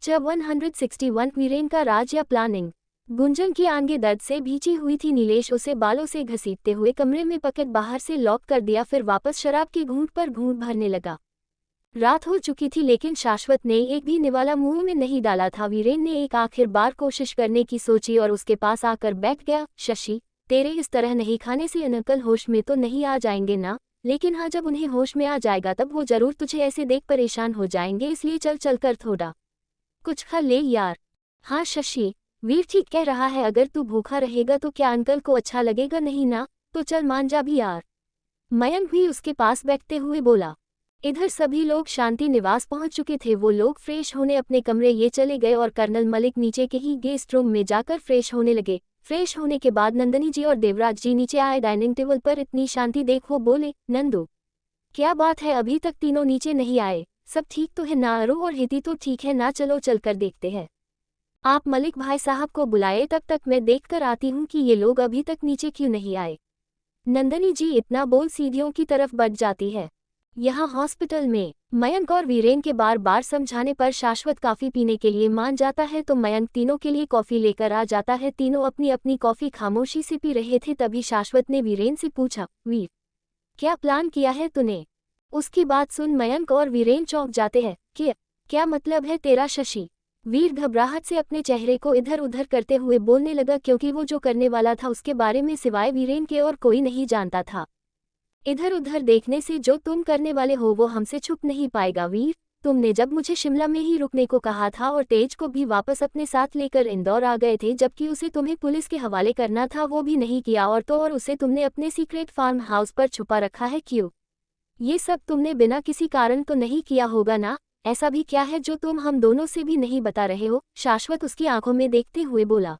जब 161 वीरेन का राज या प्लानिंग। गुंजन की आंखें दर्द से भींची हुई थी। नीलेश उसे बालों से घसीटते हुए कमरे में पकड़ बाहर से लॉक कर दिया, फिर वापस शराब के घूंट पर घूंट भरने लगा। रात हो चुकी थी लेकिन शाश्वत ने एक भी निवाला मुंह में नहीं डाला था। वीरेन ने एक आखिर बार कोशिश करने की सोची और उसके पास आकर बैठ गया। शशि, तेरे इस तरह नहीं खाने से अंकल होश में तो नहीं आ जाएंगे ना? लेकिन हाँ, जब उन्हें होश में आ जाएगा तब वो जरूर तुझे ऐसे देख परेशान हो जाएंगे, इसलिए चल चल कर थोड़ा कुछ खा ले यार। हाँ शशि, वीर ठीक कह रहा है, अगर तू भूखा रहेगा तो क्या अंकल को अच्छा लगेगा नहीं ना? तो चल मान जा भी यार। मयंक भी उसके पास बैठते हुए बोला। इधर सभी लोग शांति निवास पहुंच चुके थे। वो लोग फ्रेश होने अपने कमरे ये चले गए और कर्नल मलिक नीचे के ही गेस्ट रूम में जाकर फ्रेश होने लगे। फ्रेश होने के बाद नंदनी जी और देवराज जी नीचे आए। डाइनिंग टेबल पर इतनी शांति देख वो बोले, नंदू क्या बात है, अभी तक तीनों नीचे नहीं आए? सब ठीक तो है ना? अरु और हिति तो ठीक है ना? चलो चलकर देखते हैं। आप मलिक भाई साहब को बुलाए, तब तक मैं देखकर आती हूँ कि ये लोग अभी तक नीचे क्यों नहीं आए। नंदनी जी इतना बोल सीढ़ियों की तरफ बढ़ जाती है। यहाँ हॉस्पिटल में मयंक और वीरेन के बार बार समझाने पर शाश्वत कॉफी पीने के लिए मान जाता है तो मयंक तीनों के लिए कॉफी लेकर आ जाता है। तीनों अपनी अपनी कॉफी खामोशी से पी रहे थे, तभी शाश्वत ने वीरेन से पूछा, वीर क्या प्लान किया है तूने? उसकी बात सुन मयंक और वीरेन चौंक जाते हैं। क्या मतलब है तेरा शशि? वीर घबराहट से अपने चेहरे को इधर उधर करते हुए बोलने लगा, क्योंकि वो जो करने वाला था उसके बारे में सिवाय वीरेन के और कोई नहीं जानता था। इधर उधर देखने से जो तुम करने वाले हो वो हमसे छुप नहीं पाएगा वीर। तुमने जब मुझे शिमला में ही रुकने को कहा था और तेज को भी वापस अपने साथ लेकर इंदौर आ गए थे, जबकि उसे तुम्हें पुलिस के हवाले करना था, वो भी नहीं किया और उसे तुमने अपने सीक्रेट फार्म हाउस पर छुपा रखा है। क्यों? ये सब तुमने बिना किसी कारण तो नहीं किया होगा ना? ऐसा भी क्या है जो तुम हम दोनों से भी नहीं बता रहे हो? शाश्वत उसकी आंखों में देखते हुए बोला।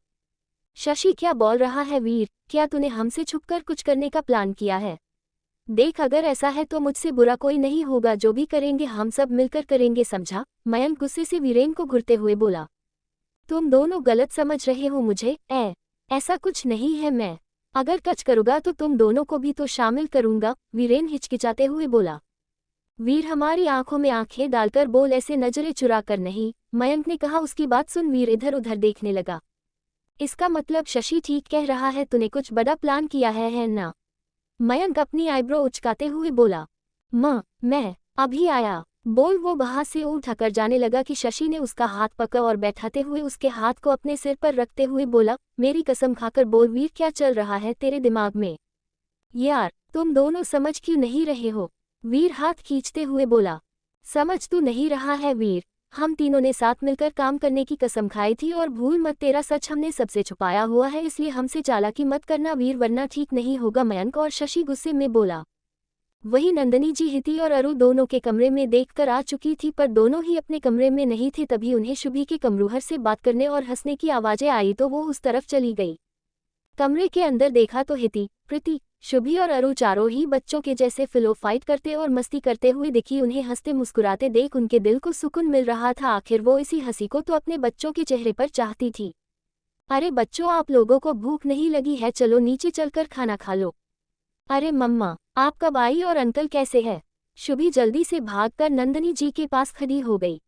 शशि क्या बोल रहा है वीर? क्या तूने हमसे छुपकर कुछ करने का प्लान किया है? देख, अगर ऐसा है तो मुझसे बुरा कोई नहीं होगा, जो भी करेंगे हम सब मिलकर करेंगे, समझा? मयंक गुस्से से वीरेन को घूरते हुए बोला। तुम दोनों गलत समझ रहे हो मुझे। ऐसा कुछ नहीं है, मैं अगर कच करूंगा तो तुम दोनों को भी तो शामिल करूंगा, वीरेन हिचकिचाते हुए बोला। वीर हमारी आंखों में आंखें डालकर बोल, ऐसे नजरें चुरा कर नहीं, मयंक ने कहा। उसकी बात सुन वीर इधर उधर देखने लगा। इसका मतलब शशि ठीक कह रहा है, तूने कुछ बड़ा प्लान किया है ना? मयंक अपनी आईब्रो उचकाते हुए बोला। मैं अभी आया, बोल वो वहां से उठ कर जाने लगा कि शशि ने उसका हाथ पकड़ा और बैठाते हुए उसके हाथ को अपने सिर पर रखते हुए बोला, मेरी कसम खाकर बोल वीर, क्या चल रहा है तेरे दिमाग में? यार तुम दोनों समझ क्यों नहीं रहे हो? वीर हाथ खींचते हुए बोला। समझ तू नहीं रहा है वीर, हम तीनों ने साथ मिलकर काम करने की कसम खाई थी और भूल मत, तेरा सच हमने सबसे छुपाया हुआ है, इसलिए हमसे चालाकी मत करना वीर, वरना ठीक नहीं होगा। मयंक और शशि गुस्से में बोला। वही नंदनी जी हिति और अरु दोनों के कमरे में देखकर आ चुकी थी, पर दोनों ही अपने कमरे में नहीं थे। तभी उन्हें शुभी के कमरूहर से बात करने और हंसने की आवाजें आई तो वो उस तरफ चली गई। कमरे के अंदर देखा तो हिति, प्रीति, शुभी और अरु चारों ही बच्चों के जैसे फिलो फाइट करते और मस्ती करते हुए दिखी। उन्हें हंसते मुस्कुराते देख उनके दिल को सुकून मिल रहा था। आखिर वो इसी हंसी को तो अपने बच्चों के चेहरे पर चाहती थी। अरे बच्चों, आप लोगों को भूख नहीं लगी है? चलो नीचे चलकर खाना खा लो। अरे मम्मा, आप कब आई और अंकल कैसे है? शुभी जल्दी से भागकर नंदनी जी के पास खड़ी हो गई।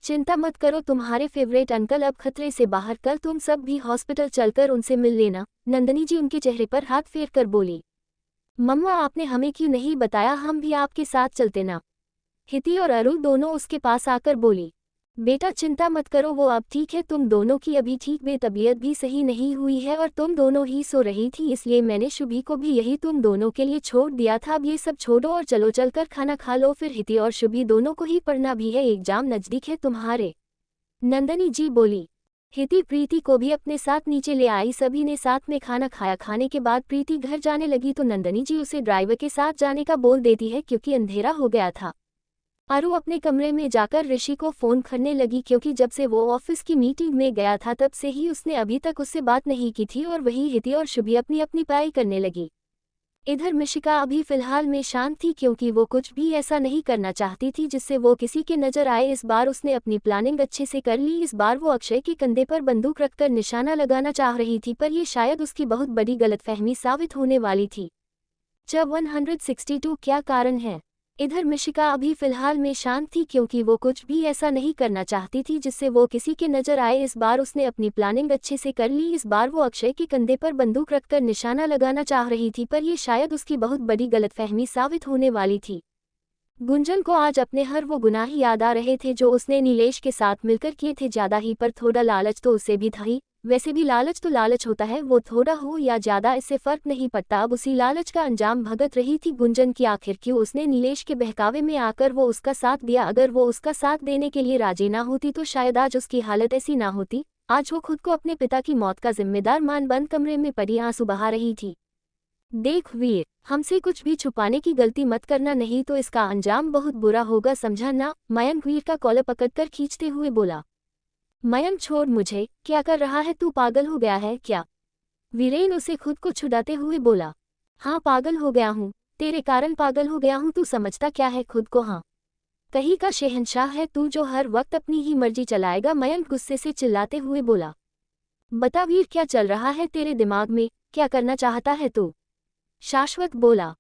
चिंता मत करो, तुम्हारे फेवरेट अंकल अब खतरे से बाहर, कल तुम सब भी हॉस्पिटल चलकर उनसे मिल लेना। नंदनी जी उनके चेहरे पर हाथ फेर कर बोली। मम्मा आपने हमें क्यों नहीं बताया, हम भी आपके साथ चलते ना? हिति और अरु दोनों उसके पास आकर बोली। बेटा चिंता मत करो, वो अब ठीक है, तुम दोनों की अभी ठीक तबीयत भी सही नहीं हुई है और तुम दोनों ही सो रही थी, इसलिए मैंने शुभी को भी यही तुम दोनों के लिए छोड़ दिया था। अब ये सब छोड़ो और चलो चलकर खाना खा लो। फिर हिति और शुभी दोनों को ही पढ़ना भी है, एग्जाम नजदीक है तुम्हारे। नंदनी जी बोली। हिति प्रीति को भी अपने साथ नीचे ले आई। सभी ने साथ में खाना खाया। खाने के बाद प्रीति घर जाने लगी तो नंदनी जी उसे ड्राइवर के साथ जाने का बोल देती है, क्योंकि अंधेरा हो गया था। अरु अपने कमरे में जाकर ऋषि को फोन करने लगी, क्योंकि जब से वो ऑफिस की मीटिंग में गया था तब से ही उसने अभी तक उससे बात नहीं की थी। और वही हिति और शुभी अपनी अपनी पढ़ाई करने लगी। इधर मिशिका अभी फिलहाल में शांत थी, क्योंकि वो कुछ भी ऐसा नहीं करना चाहती थी जिससे वो किसी के नजर आए। इस बार उसने अपनी प्लानिंग अच्छे से कर ली। इस बार वो अक्षय के कंधे पर बंदूक रखकर निशाना लगाना चाह रही थी, पर ये शायद उसकी बहुत बड़ी गलतफहमी साबित होने वाली थी। जब 162 क्या कारण है? इधर मिशिका अभी फिलहाल में शांत थी क्योंकि वो कुछ भी ऐसा नहीं करना चाहती थी जिससे वो किसी के नजर आए। इस बार उसने अपनी प्लानिंग अच्छे से कर ली। इस बार वो अक्षय के कंधे पर बंदूक रखकर निशाना लगाना चाह रही थी, पर ये शायद उसकी बहुत बड़ी गलतफहमी साबित होने वाली थी। गुंजन को आज अपने हर वो गुनाह याद आ रहे थे जो उसने नीलेश के साथ मिलकर किए थे। ज्यादा ही पर थोड़ा लालच तो उसे भी था ही। वैसे भी लालच तो लालच होता है, वो थोड़ा हो या ज्यादा इससे फर्क नहीं पड़ता। अब उसी लालच का अंजाम भुगत रही थी गुंजन की। आखिर क्यों उसने नीलेश के बहकावे में आकर वो उसका साथ दिया? अगर वो उसका साथ देने के लिए राजी ना होती तो शायद आज उसकी हालत ऐसी ना होती। आज वो खुद को अपने पिता की मौत का जिम्मेदार मान बंद कमरे में पड़ी आंसू बहा रही थी। देख वीर, हमसे कुछ भी छुपाने की गलती मत करना, नहीं तो इसका अंजाम बहुत बुरा होगा, समझा ना? मयंक वीर का कॉलर पकड़कर खींचते हुए बोला। मयंक छोड़ मुझे, क्या कर रहा है तू? पागल हो गया है क्या? वीरेन उसे खुद को छुड़ाते हुए बोला। हाँ पागल हो गया हूँ, तेरे कारण पागल हो गया हूँ। तू समझता क्या है खुद को? हाँ, कहीं का शहंशाह है तू जो हर वक्त अपनी ही मर्जी चलाएगा। मयंक गुस्से से चिल्लाते हुए बोला। बता वीर, क्या चल रहा है तेरे दिमाग में? क्या करना चाहता है तू? शाश्वत बोला।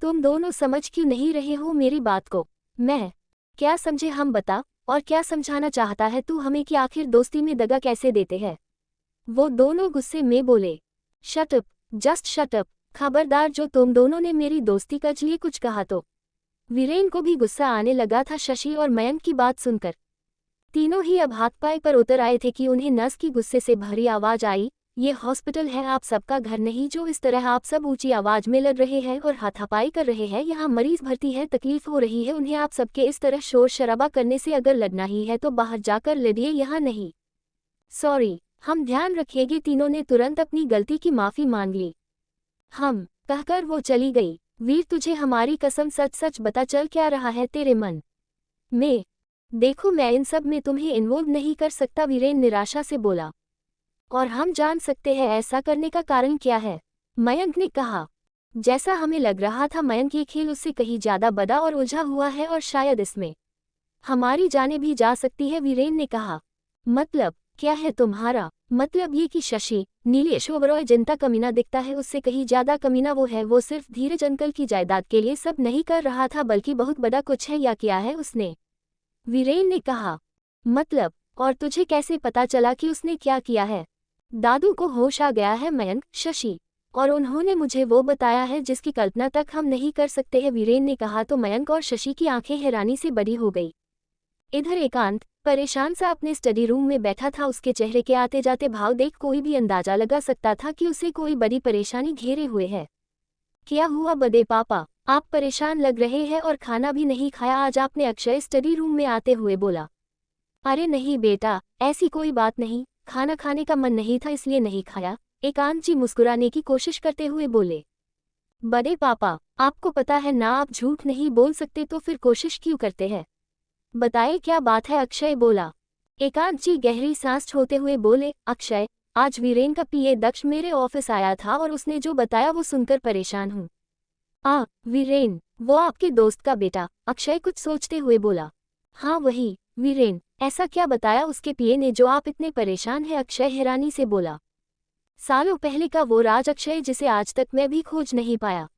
तुम दोनों समझ क्यों नहीं रहे हो मेरी बात को? मैं क्या समझे हम बता, और क्या समझाना चाहता है तू हमें कि आखिर दोस्ती में दगा कैसे देते हैं? वो दोनों गुस्से में बोले। Shut up, just shut up, खबरदार जो तुम दोनों ने मेरी दोस्ती का लिए कुछ कहा तो। वीरेन को भी गुस्सा आने लगा था शशि और मयंक की बात सुनकर। तीनों ही अब हाथ पाए पर उतर आए थे कि उन्हें नस की गुस्से से भरी आवाज आई। ये हॉस्पिटल है, आप सबका घर नहीं जो इस तरह आप सब ऊंची आवाज में लड़ रहे हैं और हाथापाई कर रहे हैं। यहाँ मरीज भर्ती है, तकलीफ हो रही है उन्हें। आप सबके इस तरह शोर शराबा करने से अगर लड़ना ही है तो बाहर जाकर लड़िए, यहाँ नहीं। सॉरी, हम ध्यान रखेंगे। तीनों ने तुरंत अपनी गलती की माफी मांग ली। हम कहकर वो चली गई। वीर, तुझे हमारी कसम सच सच बता, चल क्या रहा है तेरे मन में? देखो, मैं इन सब में तुम्हें इन्वॉल्व नहीं कर सकता, वीरेन निराशा से बोला। और हम जान सकते हैं ऐसा करने का कारण क्या है? मयंक ने कहा। जैसा हमें लग रहा था मयंक, ये खेल उससे कहीं ज्यादा बड़ा और उलझा हुआ है और शायद इसमें हमारी जानें भी जा सकती है, वीरेन ने कहा। मतलब क्या है तुम्हारा? मतलब ये कि शशि, नीलेश ओबरॉय जिनका कमीना दिखता है उससे कहीं ज्यादा कमीना वो है। वो सिर्फ धीरज अंकल की जायदाद के लिए सब नहीं कर रहा था, बल्कि बहुत बड़ा कुछ है या किया है उसने, वीरेन ने कहा। मतलब, और तुझे कैसे पता चला कि उसने क्या किया है? दादू को होश आ गया है मयंक, शशि, और उन्होंने मुझे वो बताया है जिसकी कल्पना तक हम नहीं कर सकते हैं, वीरेन ने कहा। तो मयंक और शशि की आंखें हैरानी से बड़ी हो गई। इधर एकांत परेशान सा अपने स्टडी रूम में बैठा था। उसके चेहरे के आते जाते भाव देख कोई भी अंदाजा लगा सकता था कि उसे कोई बड़ी परेशानी घेरे हुए है। क्या हुआ बड़े पापा, आप परेशान लग रहे हैं और खाना भी नहीं खाया आज आपने? अक्षय स्टडी रूम में आते हुए बोला। अरे नहीं बेटा, ऐसी कोई बात नहीं, खाना खाने का मन नहीं था इसलिए नहीं खाया, एकांत जी मुस्कुराने की कोशिश करते हुए बोले। बड़े पापा, आपको पता है ना आप झूठ नहीं बोल सकते, तो फिर कोशिश क्यों करते हैं? बताए क्या बात है? अक्षय बोला। एकांत जी गहरी सांस छोड़ते हुए बोले। अक्षय, आज वीरेन का पीए दक्ष मेरे ऑफिस आया था और उसने जो बताया वो सुनकर परेशान हूँ। वीरेन, वो आपके दोस्त का बेटा? अक्षय कुछ सोचते हुए बोला। हाँ वही, वीरेन। ऐसा क्या बताया उसके पीए ने जो आप इतने परेशान हैं? अक्षय हैरानी से बोला। सालों पहले का वो राज अक्षय जिसे आज तक मैं भी खोज नहीं पाया।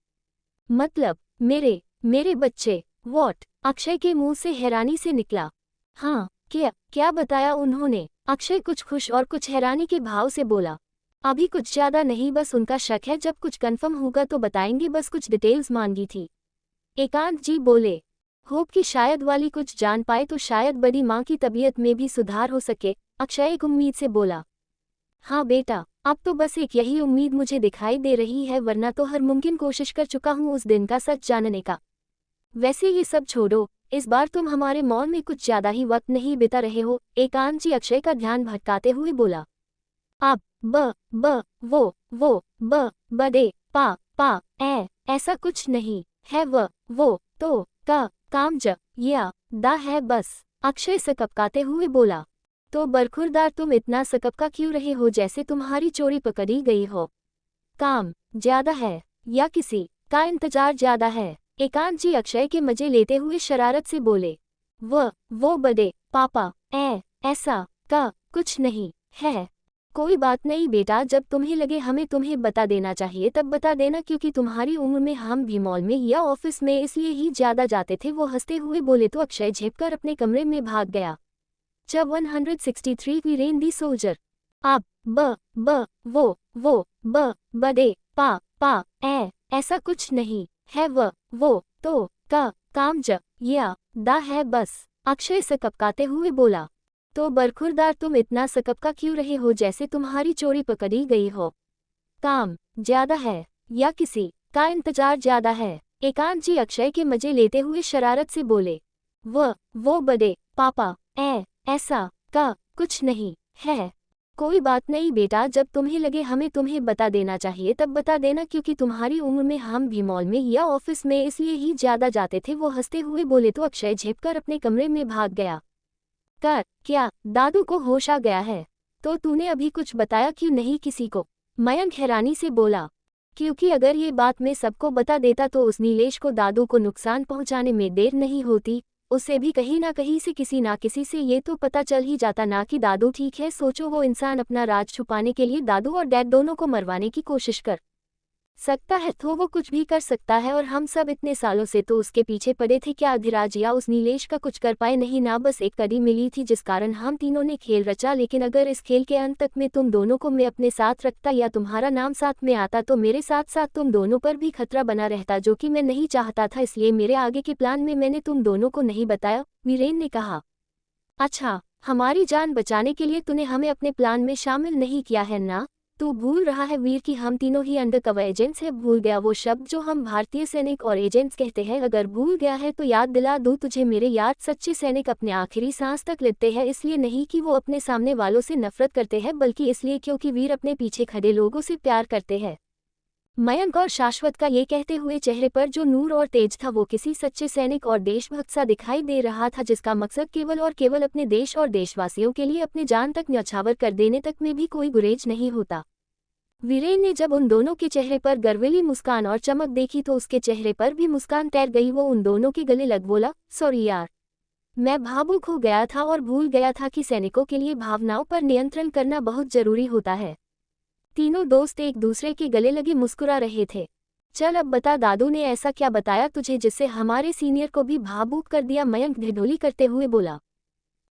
मतलब मेरे बच्चे? वॉट? अक्षय के मुंह से हैरानी से निकला। हाँ, क्या बताया उन्होंने? अक्षय कुछ खुश और कुछ हैरानी के भाव से बोला। अभी कुछ ज्यादा नहीं, बस उनका शक है, जब कुछ कंफर्म होगा तो बताएंगे, बस कुछ डिटेल्स मांगी थी। एकांत जी बोले। होप कि शायद वाली कुछ जान पाए तो शायद बड़ी माँ की तबीयत में भी सुधार हो सके, अक्षय एक उम्मीद से बोला। हाँ बेटा, अब तो बस एक यही उम्मीद मुझे दिखाई दे रही है, वरना तो हर मुमकिन कोशिश कर चुका हूँ उस दिन का सच जानने का। वैसे ये सब छोड़ो, इस बार तुम हमारे मॉल में कुछ ज्यादा ही वक्त नहीं बिता रहे हो, एकांत जी अक्षय का ध्यान भटकाते हुए बोला। अब वो बड़े पा ऐसा कुछ नहीं है, वो तो काम या दा है बस, अक्षय सकपकाते हुए बोला। तो बरखुरदार, तुम इतना सकपका क्यों रहे हो जैसे तुम्हारी चोरी पकड़ी गई हो? काम ज्यादा है या किसी का इंतजार ज्यादा है? एकांत जी अक्षय के मजे लेते हुए शरारत से बोले। वो बड़े पापा ऐसा का कुछ नहीं है। कोई बात नहीं बेटा, जब तुम्हें लगे हमें तुम्हें बता देना चाहिए तब बता देना, क्योंकि तुम्हारी उम्र में हम भी मॉल में या ऑफिस में इसलिए ही ज्यादा जाते थे। वो हंसते हुए बोले तो अक्षय झेपकर अपने कमरे में भाग गया। जब 163 वीरेन दी सोल्जर। अब ब वो बदे पा ऐसा कुछ नहीं है, वो तो का काम ज या दा है बस। अक्षय सकपकाते हुए बोला। तो बरखुरदार, तुम इतना सकपका क्यों रहे हो जैसे तुम्हारी चोरी पकड़ी गई हो? काम ज्यादा है या किसी का इंतजार ज्यादा है? एकांत जी अक्षय के मजे लेते हुए शरारत से बोले। वो बड़े पापा ऐसा का कुछ नहीं है। कोई बात नहीं बेटा, जब तुम्हें लगे हमें तुम्हें बता देना चाहिए तब बता देना, क्योंकि तुम्हारी उम्र में हम भी मॉल में या ऑफिस में इसलिए ही ज्यादा जाते थे। वो हंसते हुए बोले तो अक्षय झेपकर अपने कमरे में भाग गया। क्या दादू को होश आ गया है? तो तूने अभी कुछ बताया क्यों नहीं किसी को? मयंक हैरानी से बोला। क्योंकि अगर ये बात मैं सबको बता देता तो उस नीलेश को दादू को नुकसान पहुंचाने में देर नहीं होती। उसे भी कहीं ना कहीं से किसी ना किसी से ये तो पता चल ही जाता ना कि दादू ठीक है। सोचो, वो इंसान अपना राज छुपाने के लिए दादू और डैड दोनों को मरवाने की कोशिश कर सकता है, तो वो कुछ भी कर सकता है। और हम सब इतने सालों से तो उसके पीछे पड़े थे, क्या अधिराज या उस नीलेश का कुछ कर पाए? नहीं ना, बस एक कड़ी मिली थी जिस कारण हम तीनों ने खेल रचा। लेकिन अगर इस खेल के अंत तक में तुम दोनों को मैं अपने साथ रखता या तुम्हारा नाम साथ में आता तो मेरे साथ साथ तुम दोनों पर भी खतरा बना रहता, जो कि मैं नहीं चाहता था। इसलिए मेरे आगे के प्लान में मैंने तुम दोनों को नहीं बताया, वीरेन ने कहा। अच्छा, हमारी जान बचाने के लिए तूने हमें अपने प्लान में शामिल नहीं किया है ना? तू भूल रहा है वीर कि हम तीनों ही अंडरकवर एजेंट्स हैं। भूल गया वो शब्द जो हम भारतीय सैनिक और एजेंट्स कहते हैं? अगर भूल गया है तो याद दिला दूं तुझे मेरे यार, सच्चे सैनिक अपने आखिरी सांस तक लेते हैं। इसलिए नहीं कि वो अपने सामने वालों से नफरत करते हैं, बल्कि इसलिए क्योंकि वीर अपने पीछे खड़े लोगों से प्यार करते हैं। मयंक और शाश्वत का ये कहते हुए चेहरे पर जो नूर और तेज था वो किसी सच्चे सैनिक और देशभक्त सा दिखाई दे रहा था, जिसका मकसद केवल और केवल अपने देश और देशवासियों के लिए अपनी जान तक न्यौछावर कर देने तक में भी कोई गुरेज नहीं होता। वीरेन ने जब उन दोनों के चेहरे पर गर्वीली मुस्कान और चमक देखी तो उसके चेहरे पर भी मुस्कान तैर गई। वो उन दोनों के गले लग बोला, सॉरी यार, मैं भावुक हो गया था और भूल गया था कि सैनिकों के लिए भावनाओं पर नियंत्रण करना बहुत जरूरी होता है। तीनों दोस्त एक दूसरे के गले लगे मुस्कुरा रहे थे। चल अब बता, दादू ने ऐसा क्या बताया तुझे जिससे हमारे सीनियर को भी भावुक कर दिया? मयंक ढिढोली करते हुए बोला।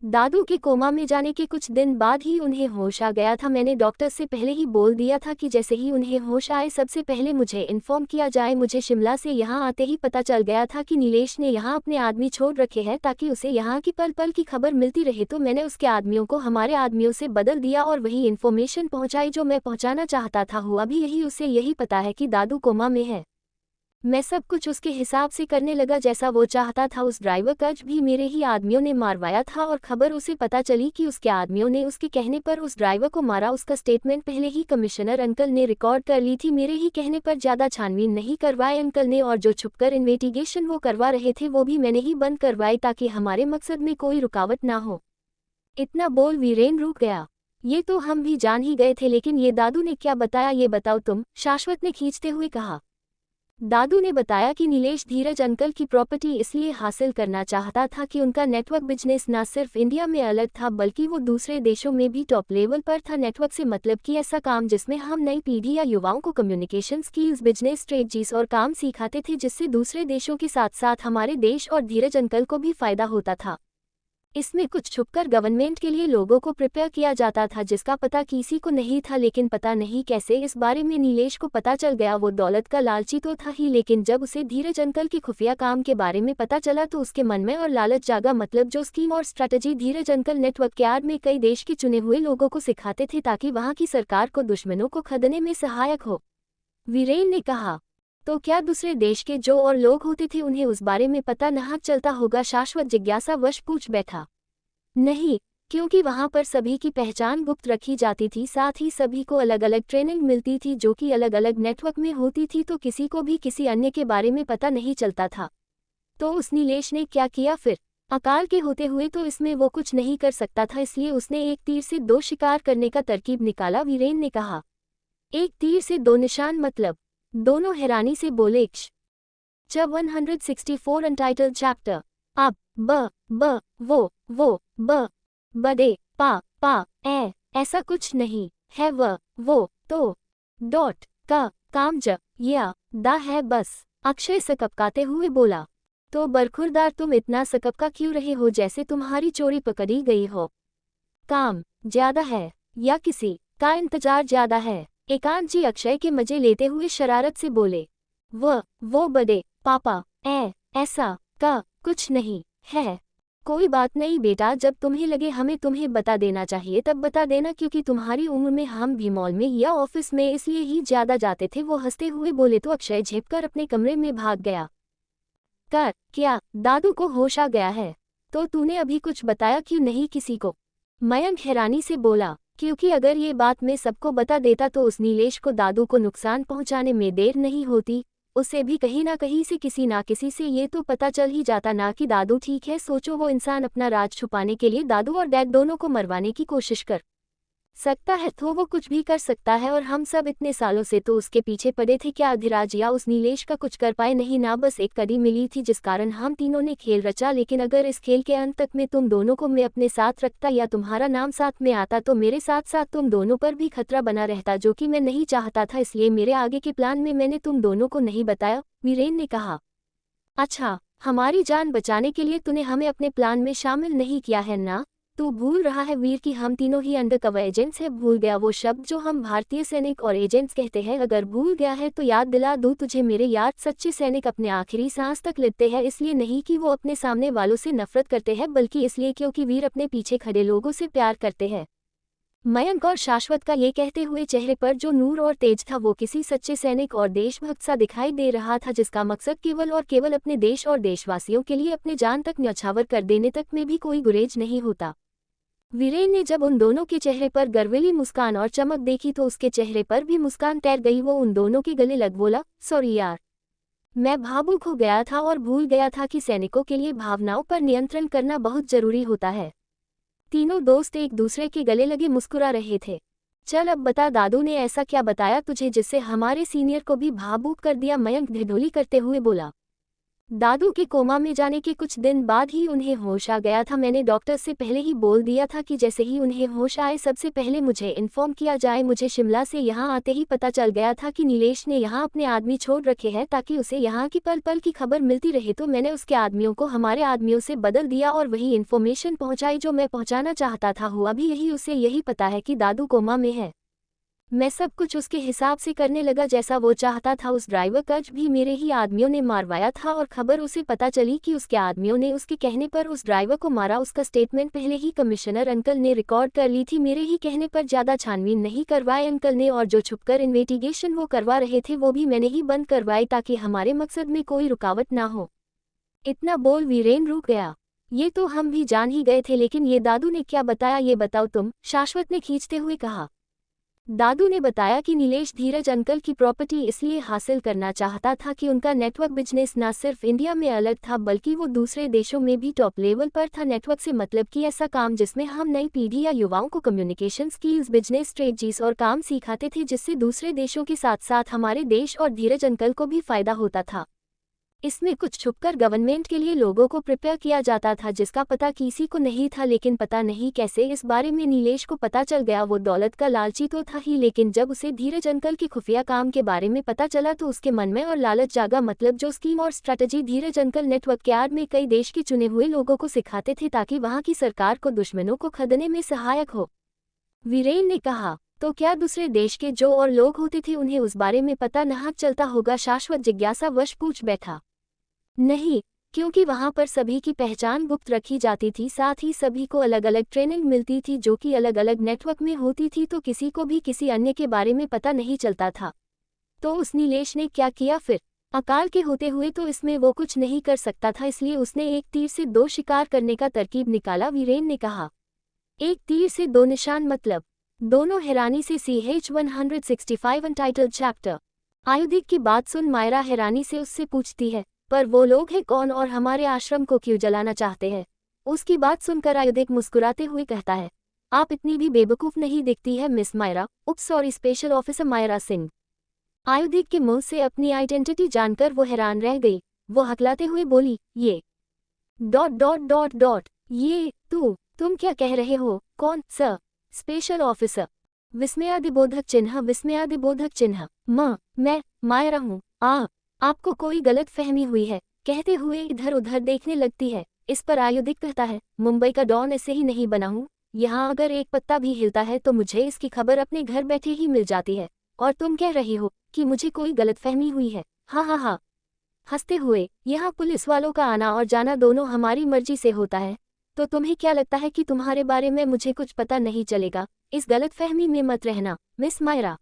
दादू के कोमा में जाने के कुछ दिन बाद ही उन्हें होश आ गया था। मैंने डॉक्टर से पहले ही बोल दिया था कि जैसे ही उन्हें होश आए सबसे पहले मुझे इन्फॉर्म किया जाए। मुझे शिमला से यहाँ आते ही पता चल गया था कि नीलेश ने यहाँ अपने आदमी छोड़ रखे हैं ताकि उसे यहाँ की पल पल की खबर मिलती रहे। तो मैंने उसके आदमियों को हमारे आदमियों से बदल दिया और वही इन्फॉर्मेशन पहुँचाई जो मैं पहुँचाना चाहता था। हुआ भी यही, उसे यही पता है कि दादू कोमा में है। मैं सब कुछ उसके हिसाब से करने लगा जैसा वो चाहता था। उस ड्राइवर का भी मेरे ही आदमियों ने मारवाया था और खबर उसे पता चली कि उसके आदमियों ने उसके कहने पर उस ड्राइवर को मारा। उसका स्टेटमेंट पहले ही कमिश्नर अंकल ने रिकॉर्ड कर ली थी। मेरे ही कहने पर ज्यादा छानबीन नहीं करवाए अंकल ने, और जो छुपकर इन्वेस्टिगेशन वो करवा रहे थे वो भी मैंने ही बंद करवाई ताकि हमारे मकसद में कोई रुकावट ना हो। इतना बोल वीरेन रुक गया। ये तो हम भी जान ही गए थे, लेकिन ये दादू ने क्या बताया ये बताओ तुम, शाश्वत ने खींचते हुए कहा। दादू ने बताया कि नीलेश धीरज अंकल की प्रॉपर्टी इसलिए हासिल करना चाहता था कि उनका नेटवर्क बिजनेस न सिर्फ इंडिया में अलग था बल्कि वो दूसरे देशों में भी टॉप लेवल पर था। नेटवर्क से मतलब कि ऐसा काम जिसमें हम नई पीढ़ी या युवाओं को कम्युनिकेशन स्किल्स, बिजनेस स्ट्रेटजीज और काम सिखाते थे, जिससे दूसरे देशों के साथ साथ हमारे देश और धीरज अंकल को भी फायदा होता था। इसमें कुछ छुपकर गवर्नमेंट के लिए लोगों को प्रिपेयर किया जाता था जिसका पता किसी को नहीं था, लेकिन पता नहीं कैसे इस बारे में नीलेश को पता चल गया। वो दौलत का लालची तो था ही, लेकिन जब उसे धीरज अंकल के खुफिया काम के बारे में पता चला तो उसके मन में और लालच जागा। मतलब जो स्कीम और स्ट्रैटेजी धीरज अंकल नेटवर्क के आड़ में कई देश के चुने हुए लोगों को सिखाते थे ताकि वहां की सरकार को दुश्मनों को खदेड़ने में सहायक हो। वीरेन ने कहा। तो क्या दूसरे देश के जो और लोग होते थे उन्हें उस बारे में पता नहीं चलता होगा? शाश्वत जिज्ञासावश पूछ बैठा। नहीं, क्योंकि वहां पर सभी की पहचान गुप्त रखी जाती थी, साथ ही सभी को अलग अलग ट्रेनिंग मिलती थी जो कि अलग अलग नेटवर्क में होती थी, तो किसी को भी किसी अन्य के बारे में पता नहीं चलता था। तो उस नीलेश ने क्या किया फिर? अकाल के होते हुए तो इसमें वो कुछ नहीं कर सकता था, इसलिए उसने एक तीर से दो शिकार करने का तरकीब निकाला। वीरेन ने कहा। एक तीर से दो निशान मतलब? दोनों हैरानी से बोले। जब 164 अनटाइटल्ड चैप्टर। अब वो बदे पा ऐसा कुछ नहीं है वो, तो, डॉट, का, काम ज, या, दा है बस। अक्षय सकपकाते हुए बोला। तो बरखुरदार तुम इतना सकपका क्यों रहे हो जैसे तुम्हारी चोरी पकड़ी गई हो? काम ज्यादा है या किसी का इंतजार ज्यादा है? एकांत जी अक्षय के मजे लेते हुए शरारत से बोले। वो बड़े पापा, ऐसा का कुछ नहीं है। कोई बात नहीं बेटा, जब तुम्हें लगे हमें तुम्हें बता देना चाहिए तब बता देना, क्योंकि तुम्हारी उम्र में हम भी मॉल में या ऑफिस में इसलिए ही ज्यादा जाते थे। वो हंसते हुए बोले तो अक्षय झेपकर अपने कमरे में भाग गया। क्या दादू को होश आ गया है? तो तूने अभी कुछ बताया क्यों नहीं किसी को? मयंक हैरानी से बोला। क्योंकि अगर ये बात मैं सबको बता देता तो उस नीलेश को दादू को नुकसान पहुंचाने में देर नहीं होती। उसे भी कहीं ना कहीं से किसी ना किसी से ये तो पता चल ही जाता ना कि दादू ठीक है। सोचो, वो इंसान अपना राज छुपाने के लिए दादू और डैड दोनों को मरवाने की कोशिश कर सकता है, तो वो कुछ भी कर सकता है। और हम सब इतने सालों से तो उसके पीछे पड़े थे, क्या अधिराज या उस नीलेश का कुछ कर पाए? नहीं ना, बस एक कड़ी मिली थी जिस कारण हम तीनों ने खेल रचा। लेकिन अगर इस खेल के अंत तक में तुम दोनों को मैं अपने साथ रखता या तुम्हारा नाम साथ में आता तो मेरे साथ साथ तुम दोनों पर भी खतरा बना रहता, जो कि मैं नहीं चाहता था। इसलिए मेरे आगे के प्लान में मैंने तुम दोनों को नहीं बताया, वीरेन ने कहा। अच्छा, हमारी जान बचाने के लिए तूने हमें अपने प्लान में शामिल नहीं किया है ना? तू भूल रहा है वीर कि हम तीनों ही अंडरकवर एजेंट्स हैं। भूल गया वो शब्द जो हम भारतीय सैनिक और एजेंट्स कहते हैं? अगर भूल गया है तो याद दिला दूं तुझे मेरे यार, सच्चे सैनिक अपने आखिरी सांस तक लेते हैं, इसलिए नहीं कि वो अपने सामने वालों से नफरत करते हैं, बल्कि इसलिए क्योंकि वीर अपने पीछे खड़े लोगों से प्यार करते हैं। मयंक और शाश्वत का ये कहते हुए चेहरे पर जो नूर और तेज था वो किसी सच्चे सैनिक और देशभक्त सा दिखाई दे रहा था, जिसका मकसद केवल और केवल अपने देश और देशवासियों के लिए अपने जान तक न्यौछावर कर देने तक में भी कोई गुरेज नहीं होता। वीरेन ने जब उन दोनों के चेहरे पर गर्वीली मुस्कान और चमक देखी तो उसके चेहरे पर भी मुस्कान तैर गई। वो उन दोनों के गले लग बोला, सॉरी यार, मैं भावुक हो गया था और भूल गया था कि सैनिकों के लिए भावनाओं पर नियंत्रण करना बहुत जरूरी होता है। तीनों दोस्त एक दूसरे के गले लगे मुस्कुरा रहे थे। चल अब बता, दादू ने ऐसा क्या बताया तुझे जिससे हमारे सीनियर को भी भावुक कर दिया? मयंक ढिढोली करते हुए बोला। दादू के कोमा में जाने के कुछ दिन बाद ही उन्हें होश आ गया था। मैंने डॉक्टर से पहले ही बोल दिया था कि जैसे ही उन्हें होश आए सबसे पहले मुझे इन्फॉर्म किया जाए। मुझे शिमला से यहाँ आते ही पता चल गया था कि नीलेश ने यहाँ अपने आदमी छोड़ रखे हैं ताकि उसे यहाँ की पल पल की खबर मिलती रहे, तो मैंने उसके आदमियों को हमारे आदमियों से बदल दिया और वही इन्फॉर्मेशन पहुँचाई जो मैं पहुँचाना चाहता था। हुआ भी यही, उसे यही पता है कि दादू कोमा में है। मैं सब कुछ उसके हिसाब से करने लगा जैसा वो चाहता था। उस ड्राइवर कज भी मेरे ही आदमियों ने मारवाया था और खबर उसे पता चली कि उसके आदमियों ने उसके कहने पर उस ड्राइवर को मारा। उसका स्टेटमेंट पहले ही कमिश्नर अंकल ने रिकॉर्ड कर ली थी। मेरे ही कहने पर ज़्यादा छानबीन नहीं करवाए अंकल ने, और जो छुपकर इन्वेस्टिगेशन वो करवा रहे थे वो भी मैंने ही बंद करवाई ताकि हमारे मकसद में कोई रुकावट ना हो। इतना बोल वीरेन रुक गया। ये तो हम भी जान ही गए थे, लेकिन ये दादू ने क्या बताया ये बताओ तुम, शाश्वत ने खींचते हुए कहा। दादू ने बताया कि नीलेश धीरज अंकल की प्रॉपर्टी इसलिए हासिल करना चाहता था कि उनका नेटवर्क बिजनेस न सिर्फ इंडिया में अलग था बल्कि वो दूसरे देशों में भी टॉप लेवल पर था। नेटवर्क से मतलब कि ऐसा काम जिसमें हम नई पीढ़ी या युवाओं को कम्युनिकेशन स्किल्स, बिजनेस स्ट्रेटजीज और काम सिखाते थे, जिससे दूसरे देशों के साथ साथ हमारे देश और धीरज अंकल को भी फायदा होता था। इसमें कुछ छुपकर गवर्नमेंट के लिए लोगों को प्रिपेयर किया जाता था जिसका पता किसी को नहीं था, लेकिन पता नहीं कैसे इस बारे में नीलेश को पता चल गया। वो दौलत का लालची तो था ही, लेकिन जब उसे धीरज अंकल की खुफिया काम के बारे में पता चला तो उसके मन में और लालच जागा। मतलब जो स्कीम और स्ट्रैटेजी धीरज अंकल नेटवर्क के आड़ में कई देश के चुने हुए लोगों को सिखाते थे ताकि वहां की सरकार को दुश्मनों को खदेड़ने में सहायक हो। वीरेन ने कहा, तो क्या दूसरे देश के जो और लोग होते थे उन्हें उस बारे में पता नहीं चलता होगा? शाश्वत जिज्ञासावश पूछ बैठा। नहीं, क्योंकि वहां पर सभी की पहचान गुप्त रखी जाती थी, साथ ही सभी को अलग अलग ट्रेनिंग मिलती थी जो कि अलग अलग नेटवर्क में होती थी, तो किसी को भी किसी अन्य के बारे में पता नहीं चलता था। तो उस नीलेश ने क्या किया फिर? अकाल के होते हुए तो इसमें वो कुछ नहीं कर सकता था, इसलिए उसने एक तीर से दो शिकार करने का तरकीब निकाला, वीरेन ने कहा। एक तीर से दो निशान मतलब? दोनों हैरानी से CH 165 अनटाइटल्ड चैप्टर। आयुधिक की बात सुन मायरा हैरानी से उससे पूछती है, पर वो लोग हैं कौन और हमारे आश्रम को क्यों जलाना चाहते हैं? उसकी बात सुनकर आयुधिक मुस्कुराते हुए कहता है, आप इतनी भी बेवकूफ़ नहीं दिखती है miss Myra. Sorry, special officer Myra Singh. Ayudhik के मुंह से अपनी आइडेंटिटी जानकर वो हैरान रह गई। वो हकलाते हुए बोली, ये ... ये तुम क्या कह रहे हो? कौन सर? Special officer? विस्मयादिबोधक चिन्ह विस्मयादिबोधक चिन्ह। मैं मायरा हूँ। आपको कोई गलत फहमी हुई है, कहते हुए इधर उधर देखने लगती है। इस पर आयुधिक कहता है, मुंबई का डॉन ऐसे ही नहीं बना हूँ। यहाँ अगर एक पत्ता भी हिलता है तो मुझे इसकी खबर अपने घर बैठे ही मिल जाती है। और तुम कह रही हो कि मुझे कोई गलतफहमी हुई है। हाँ। हंसते हुए, यहाँ पुलिस वालों का आना और जाना दोनों हमारी मर्जी से होता है। तो तुम्हें क्या लगता है कि तुम्हारे बारे में मुझे कुछ पता नहीं चलेगा? इस गलतफहमी में मत रहना, मिस मायरा।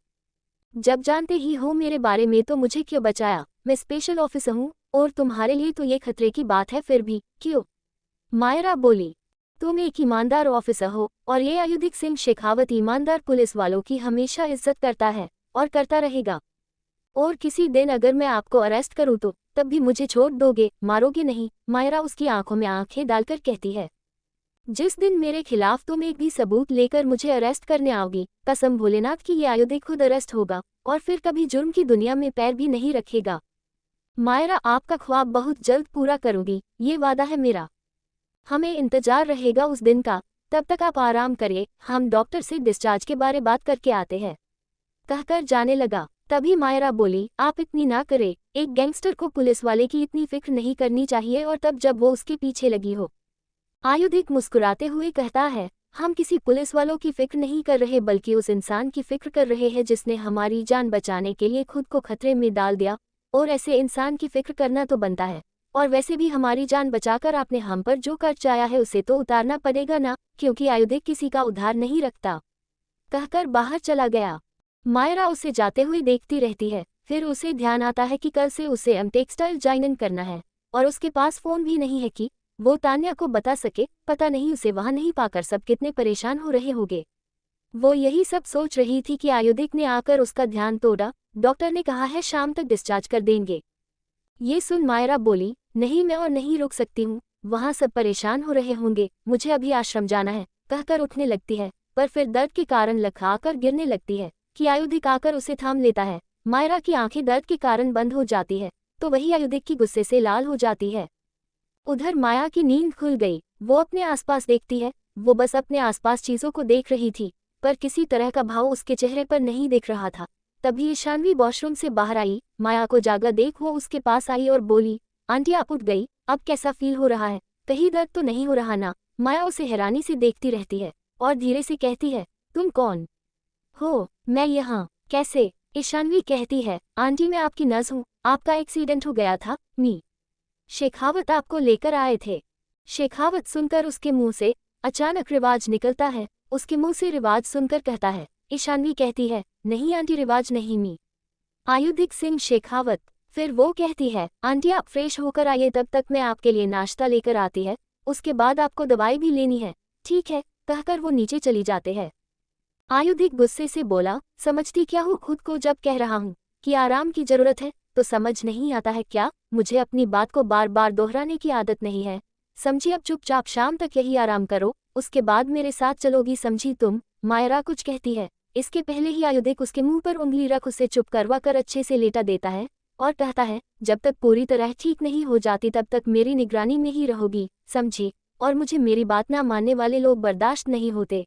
जब जानते ही हो मेरे बारे में तो मुझे क्यों बचाया? मैं स्पेशल ऑफिसर हूँ और तुम्हारे लिए तो ये खतरे की बात है, फिर भी क्यों? मायरा बोली, तुम एक ईमानदार ऑफिसर हो और ये आयुधिक सिंह शेखावत ईमानदार पुलिस वालों की हमेशा इज्जत करता है और करता रहेगा। और किसी दिन अगर मैं आपको अरेस्ट करूँ तो तब भी मुझे छोड़ दोगे, मारोगे नहीं? मायरा उसकी आंखों में आंखें डालकर कहती है, जिस दिन मेरे खिलाफ तुम एक भी सबूत लेकर मुझे अरेस्ट करने आओगी, कसम भोलेनाथ की ये आयुधिक खुद अरेस्ट होगा और फिर कभी जुर्म की दुनिया में पैर भी नहीं रखेगा। मायरा, आपका ख्वाब बहुत जल्द पूरा करूंगी, ये वादा है मेरा। हमें इंतजार रहेगा उस दिन का, तब तक आप आराम करिए, हम डॉक्टर से डिस्चार्ज के बारे बात करके आते हैं, कहकर जाने लगा। तभी मायरा बोली, आप इतनी ना करे, एक गैंगस्टर को पुलिस वाले की इतनी फिक्र नहीं करनी चाहिए और तब जब वो उसके पीछे लगी हो। आयुधिक मुस्कुराते हुए कहता है, हम किसी पुलिस वालों की फिक्र नहीं कर रहे बल्कि उस इंसान की फिक्र कर रहे हैं जिसने हमारी जान बचाने के लिए खुद को खतरे में डाल दिया, और ऐसे इंसान की फिक्र करना तो बनता है। और वैसे भी हमारी जान बचाकर आपने हम पर जो कर्ज आया है उसे तो उतारना पड़ेगा ना, क्योंकि आयुधिक किसी का उधार नहीं रखता, कहकर बाहर चला गया। मायरा उसे जाते हुए देखती रहती है। फिर उसे ध्यान आता है कि कल से उसे टेक्सटाइल ज्वाइन करना है और उसके पास फोन भी नहीं है कि वो तान्या को बता सके। पता नहीं उसे वहां नहीं पाकर सब कितने परेशान हो रहे होंगे। वो यही सब सोच रही थी कि आयुधिक ने आकर उसका ध्यान तोड़ा। डॉक्टर ने कहा है शाम तक डिस्चार्ज कर देंगे। ये सुन मायरा बोली, नहीं मैं और नहीं रुक सकती हूँ, वहाँ सब परेशान हो रहे होंगे, मुझे अभी आश्रम जाना है, कहकर उठने लगती है। पर फिर दर्द के कारण लखआकर गिरने लगती है कि आयुधिक आकर उसे थाम लेता है। मायरा की आंखें दर्द के कारण बंद हो जाती है तो वही आयुधिक की गुस्से से लाल हो जाती है। उधर माया की नींद खुल गई। वो अपने आसपास देखती है। वो बस अपने आसपास चीजों को देख रही थी, पर किसी तरह का भाव उसके चेहरे पर नहीं दिख रहा था। तभी ईशानवी वॉशरूम से बाहर आई। माया को जागा देख वो उसके पास आई और बोली, आंटी आप उठ गई, अब कैसा फील हो रहा है? कहीं दर्द तो नहीं हो रहा ना? माया उसे हैरानी से देखती रहती है और धीरे से कहती है, तुम कौन हो? मैं यहाँ कैसे? ईशानवी कहती है, आंटी मैं आपकी नर्स हूँ, आपका एक्सीडेंट हो गया था, मी शेखावत आपको लेकर आए थे। शेखावत सुनकर उसके मुंह से अचानक रिवाज निकलता है। उसके मुंह से रिवाज सुनकर कहता है। ईशानवी कहती है, नहीं आंटी रिवाज नहीं, मी आयुधिक सिंह शेखावत। फिर वो कहती है, आंटी आप फ्रेश होकर आइए, तब तक मैं आपके लिए नाश्ता लेकर आती है, उसके बाद आपको दवाई भी लेनी है। ठीक है, कहकर वो नीचे चली जाते हैं। आयुधिक गुस्से से बोला, समझती क्या हूँ खुद को? जब कह रहा हूँ कि आराम की जरूरत है तो समझ नहीं आता है क्या? मुझे अपनी बात को बार बार दोहराने की आदत नहीं है, समझी? अब चुपचाप शाम तक यही आराम करो, उसके बाद मेरे साथ चलोगी, समझी तुम? मायरा कुछ कहती है। इसके पहले ही आयुधिक उसके मुंह पर उंगली रख उसे चुप करवा कर अच्छे से लेटा देता है और कहता है, जब तक पूरी तरह ठीक नहीं हो जाती तब तक मेरी निगरानी में ही रहोगी, समझी? और मुझे मेरी बात ना मानने वाले लोग बर्दाश्त नहीं होते,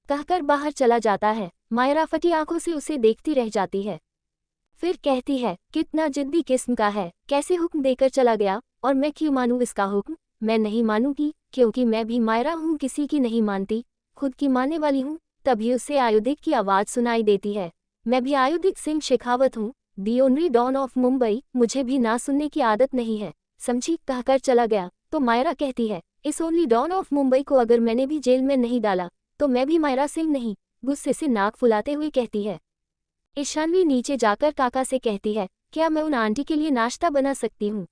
कहकर बाहर चला जाता है। मायरा फटी आंखों से उसे देखती रह जाती है। फिर कहती है, कितना जिद्दी किस्म का है, कैसे हुक्म देकर चला गया और मैं क्यों मानूं इसका हुक्म? मैं नहीं मानूंगी, क्योंकि मैं भी मायरा हूँ, किसी की नहीं मानती, खुद की मानने वाली हूँ। तभी उससे आयुधिक की आवाज सुनाई देती है, मैं भी आयुधिक सिंह शेखावत हूँ, the only don of Mumbai, मुझे भी ना सुनने की आदत नहीं है, समझी? कहकर चला गया। तो मायरा कहती है, इस ओनली डॉन ऑफ मुंबई को अगर मैंने भी जेल में नहीं डाला तो मैं भी मायरा सिंह नहीं, गुस्से से नाक फुलाते हुए कहती है। ईशानवी नीचे जाकर काका से कहती है, क्या मैं उन आंटी के लिए नाश्ता बना सकती हूँ?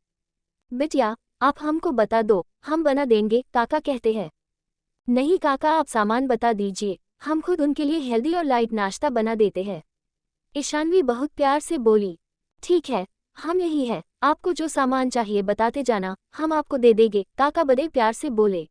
बिटिया आप हमको बता दो, हम बना देंगे, काका कहते हैं। नहीं काका आप सामान बता दीजिए, हम खुद उनके लिए हेल्दी और लाइट नाश्ता बना देते हैं। ईशानवी बहुत प्यार से बोली, ठीक है, हम यही है, आपको जो सामान चाहिए बताते जाना, हम आपको दे देंगे, काका बड़े प्यार से बोले।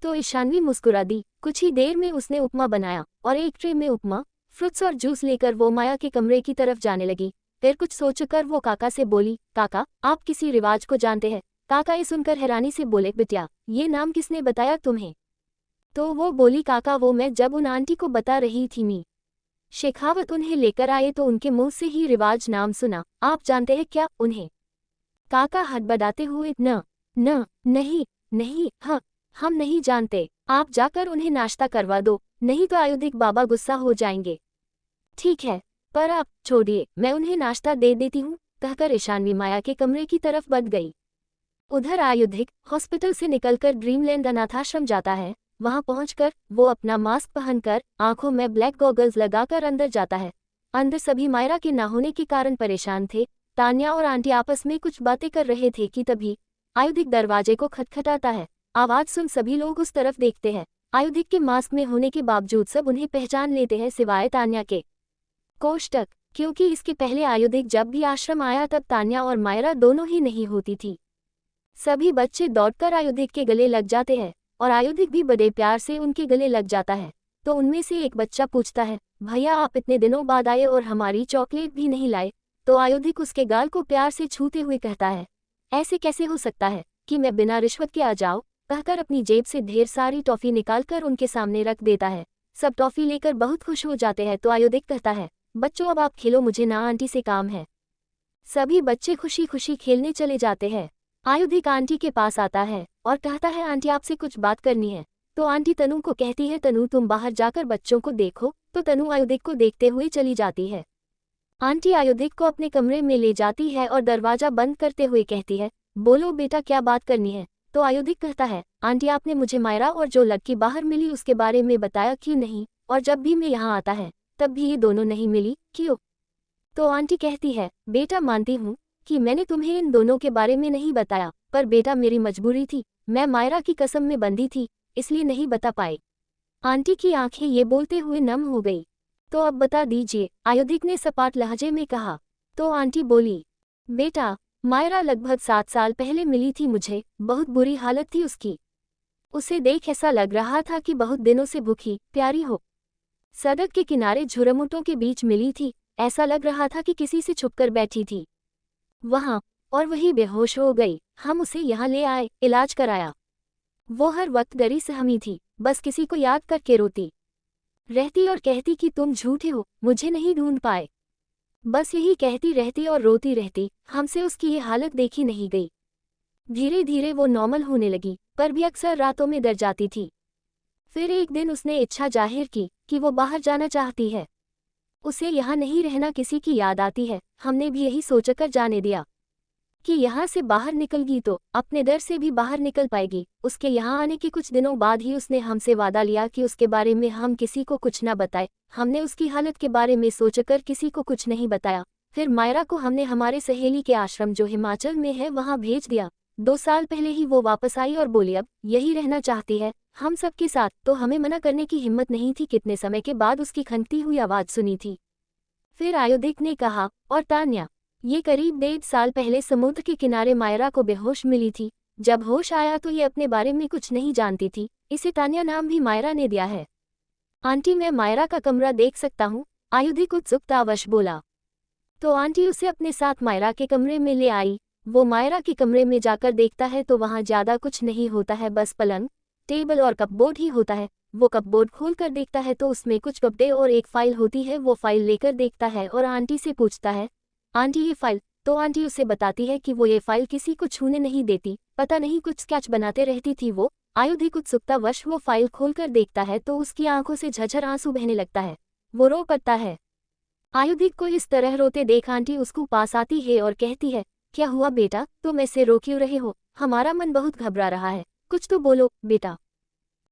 तो ईशानवी मुस्कुरा दी। कुछ ही देर में उसने उपमा बनाया और एक ट्रे में उपमा, फ्रूट्स और जूस लेकर वो माया के कमरे की तरफ जाने लगी। फिर कुछ सोचकर वो काका से बोली, काका आप किसी रिवाज को जानते हैं? काका ये सुनकर हैरानी से बोले, बिटिया ये नाम किसने बताया तुम्हें? तो वो बोली, काका वो मैं जब उन आंटी को बता रही थी मी शेखावत उन्हें लेकर आए तो उनके मुंह से ही रिवाज नाम सुना। आप जानते हैं क्या उन्हें? काका हड़बड़ाते हुए, न न नहीं नहीं, हाँ हम नहीं जानते। आप जाकर उन्हें नाश्ता करवा दो, नहीं तो आयुधिक बाबा गुस्सा हो जाएंगे। ठीक है, पर आप छोड़िए, मैं उन्हें नाश्ता दे देती हूँ, कहकर ईशानवी माया के कमरे की तरफ बढ़ गई। उधर आयुधिक हॉस्पिटल से निकलकर ड्रीमलैंड अनाथाश्रम जाता है। वहां पहुंचकर वो अपना मास्क पहनकर आंखों में ब्लैक गॉगल्स लगाकर अंदर जाता है। अंदर सभी मायरा के ना होने के कारण परेशान थे। तान्या और आंटी आपस में कुछ बातें कर रहे थे कि तभी आयुधिक दरवाजे को खटखटाता है। आवाज सुन सभी लोग उस तरफ देखते हैं। आयुधिक के मास्क में होने के बावजूद सब उन्हें पहचान लेते हैं सिवाय तान्या के। कोष्टक, क्योंकि इसके पहले आयुधिक जब भी आश्रम आया तब तान्या और मायरा दोनों ही नहीं होती थी। सभी बच्चे दौड़कर आयुधिक के गले लग जाते हैं और आयुधिक भी बड़े प्यार से उनके गले लग जाता है। तो उनमें से एक बच्चा पूछता है, भैया आप इतने दिनों बाद आए और हमारी चॉकलेट भी नहीं लाए। तो आयुधिक उसके गाल को प्यार से छूते हुए कहता है, ऐसे कैसे हो सकता है कि मैं बिना रिश्वत के आ जाऊं, कहकर अपनी जेब से ढेर सारी टॉफी निकालकर उनके सामने रख देता है। सब टॉफी लेकर बहुत खुश हो जाते हैं। तो आयुधिक कहता है, बच्चों अब आप खेलो, मुझे ना आंटी से काम है। सभी बच्चे खुशी खुशी खेलने चले जाते हैं। आयुधिक आंटी के पास आता है और कहता है, आंटी आपसे कुछ बात करनी है। तो आंटी तनु को कहती है, तनु तुम बाहर जाकर बच्चों को देखो। तो तनु आयुधिक को देखते हुए चली जाती है। आंटी आयुधिक को अपने कमरे में ले जाती है और दरवाजा बंद करते हुए कहती है, बोलो बेटा क्या बात करनी है। तो आयुधिक कहता है, आंटी आपने मुझे मायरा और जो लड़की बाहर मिली उसके बारे में बताया क्यों नहीं, और जब भी मैं यहाँ आता है तब भी ये दोनों नहीं मिली, क्यों? तो आंटी कहती है, बेटा मानती हूँ कि मैंने तुम्हें इन दोनों के बारे में नहीं बताया, पर बेटा मेरी मजबूरी थी, मैं मायरा की कसम में बंधी थी, इसलिए नहीं बता पाई। आंटी की आंखें ये बोलते हुए नम हो गई। तो अब बता दीजिए, आयुधिक ने सपाट लहजे में कहा। तो आंटी बोली, बेटा मायरा लगभग 7 साल पहले मिली थी मुझे, बहुत बुरी हालत थी उसकी। उसे देख ऐसा लग रहा था कि बहुत दिनों से भूखी प्यारी हो। सड़क के किनारे झुरमुटों के बीच मिली थी, ऐसा लग रहा था कि किसी से छुपकर बैठी थी वहां, और वही बेहोश हो गई। हम उसे यहाँ ले आए, इलाज कराया। वो हर वक्त डरी सहमी थी, बस किसी को याद करके रोती रहती और कहती कि तुम झूठे हो, मुझे नहीं ढूंढ पाए। बस यही कहती रहती और रोती रहती। हमसे उसकी ये हालत देखी नहीं गई। धीरे धीरे वो नॉर्मल होने लगी, पर भी अक्सर रातों में डर जाती थी। फिर एक दिन उसने इच्छा जाहिर की कि वो बाहर जाना चाहती है। उसे यहाँ नहीं रहना किसी की याद आती है। हमने भी यही सोचकर जाने दिया कि यहाँ से बाहर निकलगी तो अपने डर से भी बाहर निकल पाएगी। उसके यहाँ आने के कुछ दिनों बाद ही उसने हमसे वादा लिया कि उसके बारे में हम किसी को कुछ न बताए। हमने उसकी हालत के बारे में सोचकर किसी को कुछ नहीं बताया। फिर मायरा को हमने हमारे सहेली के आश्रम जो हिमाचल में है वहाँ भेज दिया। 2 साल पहले ही वो वापस आई और बोली अब यही रहना चाहती है हम सबके साथ। तो हमें मना करने की हिम्मत नहीं थी। कितने समय के बाद उसकी खनकती हुई आवाज़ सुनी थी। फिर आयुधिक ने कहा, और तान्या, ये करीब 1.5 साल पहले समुद्र के किनारे मायरा को बेहोश मिली थी। जब होश आया तो ये अपने बारे में कुछ नहीं जानती थी। इसे तान्या नाम भी मायरा ने दिया है। आंटी मैं मायरा का कमरा देख सकता हूँ? आयुधिक उत्सुकतावश बोला। तो आंटी उसे अपने साथ मायरा के कमरे में ले आई। वो मायरा के कमरे में जाकर देखता है तो वहाँ ज़्यादा कुछ नहीं होता है, बस पलंग, टेबल और कपबोर्ड ही होता है। वो कपबोर्ड खोलकर देखता है तो उसमें कुछ कपड़े और एक फाइल होती है। वो फाइल लेकर देखता है और आंटी से पूछता है, आंटी ये फाइल? तो आंटी उसे बताती है कि वो ये फाइल किसी को छूने नहीं देती, पता नहीं कुछ स्केच बनाते रहती थी वो। आयुधिक उत्सुकतावश वो फाइल खोलकर देखता है तो उसकी आंखों से झरझर आंसू बहने लगता है। वो रो पड़ता है। आयुधिक को इस तरह रोते देख आंटी उसको पास आती है और कहती है, क्या हुआ बेटा, तुम ऐसे रो क्यों रहे हो? हमारा मन बहुत घबरा रहा है, कुछ तो बोलो बेटा।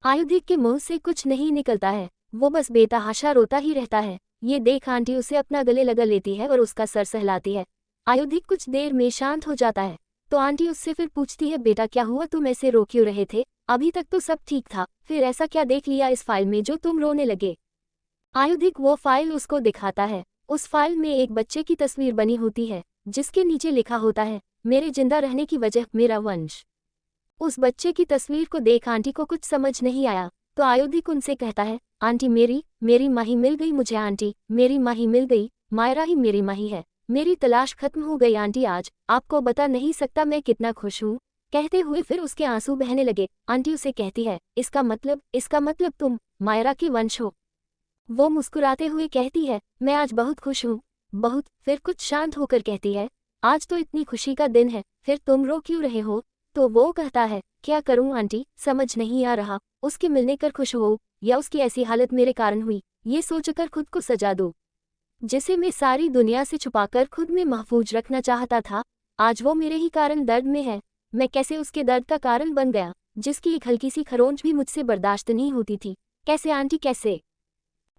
आयुधिक के मुंह से कुछ नहीं निकलता है, वो बस बेतहाशा रोता ही रहता है। ये देख आंटी उसे अपना गले लगा लेती है और उसका सर सहलाती है। आयुधिक कुछ देर में शांत हो जाता है। तो आंटी उससे फिर पूछती है, बेटा क्या हुआ, तुम ऐसे रो क्यों रहे थे? अभी तक तो सब ठीक था, फिर ऐसा क्या देख लिया इस फाइल में जो तुम रोने लगे? आयुधिक वो फाइल उसको दिखाता है। उस फाइल में एक बच्चे की तस्वीर बनी होती है जिसके नीचे लिखा होता है, मेरे जिंदा रहने की वजह मेरा वंश। उस बच्चे की तस्वीर को देख आंटी को कुछ समझ नहीं आया। तो आयुधिक उनसे कहता है, आंटी मेरी माँ ही मिल गई मुझे। आंटी मेरी माँ ही मिल गई, मायरा ही मेरी माँ ही है। मेरी तलाश खत्म हो गई आंटी। आज आपको बता नहीं सकता मैं कितना खुश हूँ, कहते हुए फिर उसके आंसू बहने लगे। आंटी उसे कहती है, इसका मतलब तुम मायरा की वंश हो। वो मुस्कुराते हुए कहती है, मैं आज बहुत खुश हूँ, बहुत। फिर कुछ शांत होकर कहती है, आज तो इतनी खुशी का दिन है, फिर तुम रो क्यों रहे हो? तो वो कहता है, क्या करूँ आंटी, समझ नहीं आ रहा, उसके मिलने कर खुश हो या उसकी ऐसी हालत मेरे कारण हुई, ये सोचकर खुद को सजा दो जिसे मैं सारी दुनिया से छुपाकर खुद में महफूज रखना चाहता था। आज वो मेरे ही कारण दर्द में है। मैं कैसे उसके दर्द का कारण बन गया, जिसकी एक हल्की सी खरोंच भी मुझसे बर्दाश्त नहीं होती थी। कैसे आंटी, कैसे?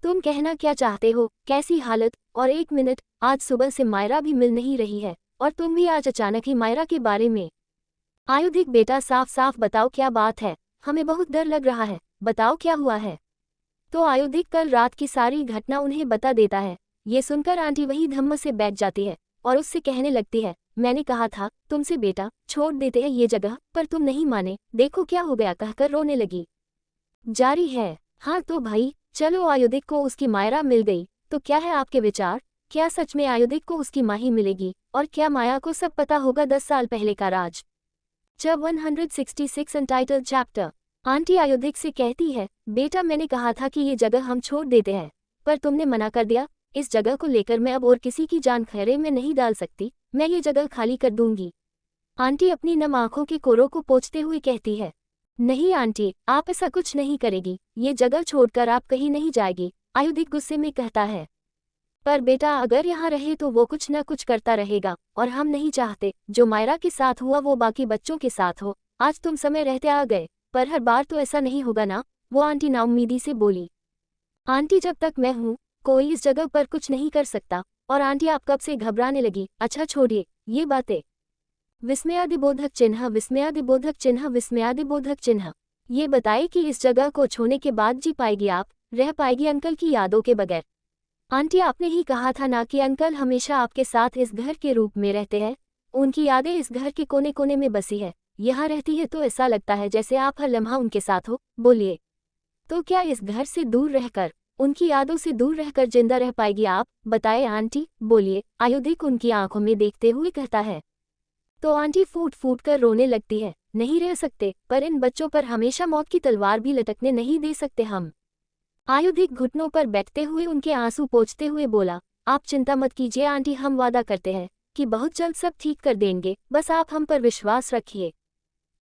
तुम कहना क्या चाहते हो, कैसी हालत? और एक मिनट, आज सुबह से मायरा भी मिल नहीं रही है, और तुम भी आज अचानक ही मायरा के बारे में। आयुधिक बेटा, साफ साफ बताओ क्या बात है, हमें बहुत डर लग रहा है, बताओ क्या हुआ है। तो आयुधिक कल रात की सारी घटना उन्हें बता देता है। ये सुनकर आंटी वही धम्म से बैठ जाती है और उससे कहने लगती है, मैंने कहा था तुमसे बेटा, छोड़ देते हैं ये जगह, पर तुम नहीं माने, देखो क्या हो गया, कहकर रोने लगी। जारी है। हाँ तो भाई चलो, आयुधिक को उसकी मायरा मिल गई, तो क्या है आपके विचार? क्या सच में आयुधिक को उसकी माँ ही मिलेगी, और क्या माया को सब पता होगा 10 साल पहले का राज? जब 166 अनटाइटल्ड चैप्टर। आंटी आयुधिक से कहती है, बेटा मैंने कहा था कि ये जगह हम छोड़ देते हैं, पर तुमने मना कर दिया। इस जगह को लेकर मैं अब और किसी की जान खतरे में नहीं डाल सकती, मैं ये जगह खाली कर दूंगी। आंटी अपनी नम आंखों के कोरों को पोंछते हुए कहती है, नहीं आंटी, आप ऐसा कुछ नहीं करेगी, ये जगह छोड़कर आप कहीं नहीं जाएगी। आयुधिक गुस्से में कहता है, पर बेटा अगर यहाँ रहे तो वो कुछ न कुछ करता रहेगा, और हम नहीं चाहते जो मायरा के साथ हुआ वो बाकी बच्चों के साथ हो। आज तुम समय रहते आ गए, पर हर बार तो ऐसा नहीं होगा ना, वो आंटी नाउम्मीदी से बोली। आंटी जब तक मैं हूँ कोई इस जगह पर कुछ नहीं कर सकता। और आंटी आप कब से घबराने लगी? अच्छा छोड़िए ये बातें। विस्मयादिबोधक चिन्ह, विस्मयादिबोधक चिन्ह, विस्मयादिबोधक चिन्ह। ये बताए कि इस जगह को छोड़ने के बाद जी पाएगी आप, रह पाएगी अंकल की यादों के बगैर? आंटी आपने ही कहा था ना कि अंकल हमेशा आपके साथ इस घर के रूप में रहते हैं। उनकी यादें इस घर के कोने कोने में बसी है, यहाँ रहती है तो ऐसा लगता है जैसे आप हर लम्हा उनके साथ हो। बोलिए, तो क्या इस घर से दूर रहकर, उनकी यादों से दूर रहकर जिंदा रह पाएगी आप? बताए आंटी, बोलिए। आयुधिक उनकी आंखों में देखते हुए कहता है। तो आंटी फूट फूट कर रोने लगती है, नहीं रह सकते, पर इन बच्चों पर हमेशा मौत की तलवार भी लटकने नहीं दे सकते हम। आयुधिक घुटनों पर बैठते हुए उनके आंसू पोंछते हुए बोला, आप चिंता मत कीजिए आंटी, हम वादा करते हैं कि बहुत जल्द सब ठीक कर देंगे, बस आप हम पर विश्वास रखिए।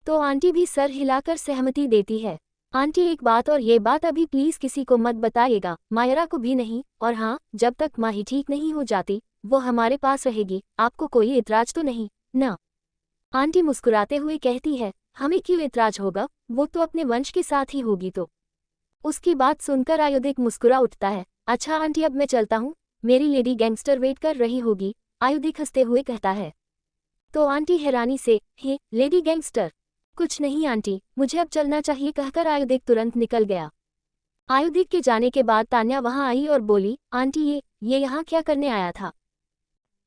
तो आंटी भी सर हिलाकर सहमति देती है। आंटी एक बात, और ये बात अभी प्लीज किसी को मत बताइएगा, मायरा को भी नहीं, और हाँ, जब तक माँ ही ठीक नहीं हो जाती वो हमारे पास रहेगी। आपको कोई इतराज तो नहीं ना? आंटी मुस्कुराते हुए कहती है, हमें क्यों इतराज होगा, वो तो अपने वंश के साथ ही होगी। तो उसकी बात सुनकर आयुधिक मुस्कुरा उठता है। अच्छा आंटी अब मैं चलता हूँ, मेरी लेडी गैंगस्टर वेट कर रही होगी। आयुधिक हंसते हुए कहता है। तो आंटी हैरानी से, हे लेडी गैंगस्टर? कुछ नहीं आंटी, मुझे अब चलना चाहिए, कहकर आयुधिक तुरंत निकल गया। आयुधिक के जाने के बाद तान्या वहां आई और बोली, आंटी ये यहाँ क्या करने आया था?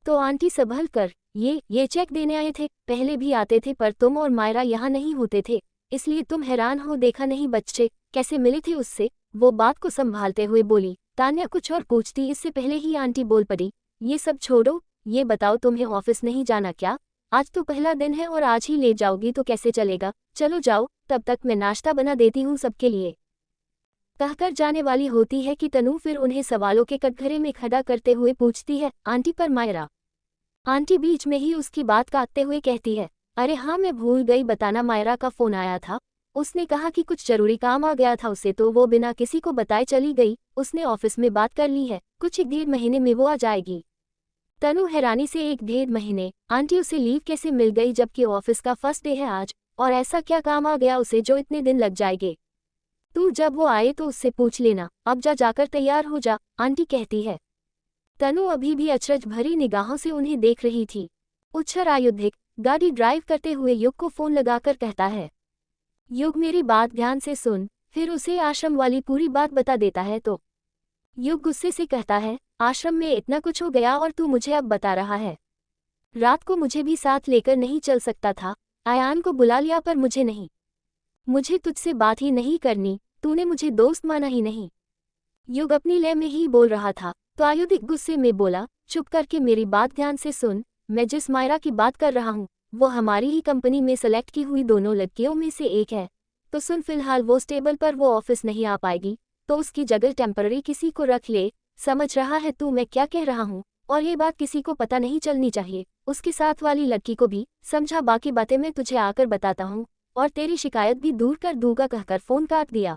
तो आंटी संभल कर, ये चेक देने आए थे, पहले भी आते थे पर तुम और मायरा यहाँ नहीं होते थे, इसलिए तुम हैरान हो, देखा नहीं बच्चे कैसे मिले थे उससे? वो बात को संभालते हुए बोली। तान्या कुछ और पूछती इससे पहले ही आंटी बोल पड़ी, ये सब छोड़ो, ये बताओ तुम्हें ऑफिस नहीं जाना क्या? आज तो पहला दिन है और आज ही ले जाओगी तो कैसे चलेगा? चलो जाओ, तब तक मैं नाश्ता बना देती हूँ सबके लिए। कहकर जाने वाली होती है कि तनु फिर उन्हें सवालों के कटघरे में खड़ा करते हुए पूछती है, आंटी पर मायरा? आंटी बीच में ही उसकी बात काटते हुए कहती है, अरे हाँ मैं भूल गई बताना, मायरा का फोन आया था, उसने कहा कि कुछ जरूरी काम आ गया था उसे, तो वो बिना किसी को बताए चली गई। उसने ऑफिस में बात कर ली है, कुछ 1-1.5 महीने में वो आ जाएगी। तनु हैरानी से, 1-1.5 महीने? आंटी उसे लीव कैसे मिल गई जबकि ऑफिस का फर्स्ट डे है आज, और ऐसा क्या काम आ गया उसे जो इतने दिन लग जाएंगे? तू जब वो आए तो उससे पूछ लेना, अब जाकर तैयार हो जा, आंटी कहती है। तनु अभी भी अचरज भरी निगाहों से उन्हें देख रही थी। उच्छर आयुधिक गाड़ी ड्राइव करते हुए युग को फोन लगाकर कहता है, युग मेरी बात ध्यान से सुन। फिर उसे आश्रम वाली पूरी बात बता देता है। तो युग गुस्से से कहता है, आश्रम में इतना कुछ हो गया और तू मुझे अब बता रहा है? रात को मुझे भी साथ लेकर नहीं चल सकता था? आयान को बुला लिया पर मुझे नहीं। मुझे तुझसे बात ही नहीं करनी, तूने मुझे दोस्त माना ही नहीं। युग अपनी लय में ही बोल रहा था। तो आयुधिक गुस्से में बोला, चुप करके मेरी बात ध्यान से सुन, मैं जिस मायरा की बात कर रहा हूँ वो हमारी ही कंपनी में सेलेक्ट की हुई दोनों लड़कियों में से एक है। तो सुन, फिलहाल वो स्टेबल पर वो ऑफिस नहीं आ पाएगी, तो उसकी जगह टेम्पररी किसी को रख ले। समझ रहा है तू मैं क्या कह रहा हूँ? और ये बात किसी को पता नहीं चलनी चाहिए, उसके साथ वाली लड़की को भी। समझा? बाकी बातें मैं तुझे आकर बताता हूँ, और तेरी शिकायत भी दूर कर दूंगा, कहकर फोन काट दिया।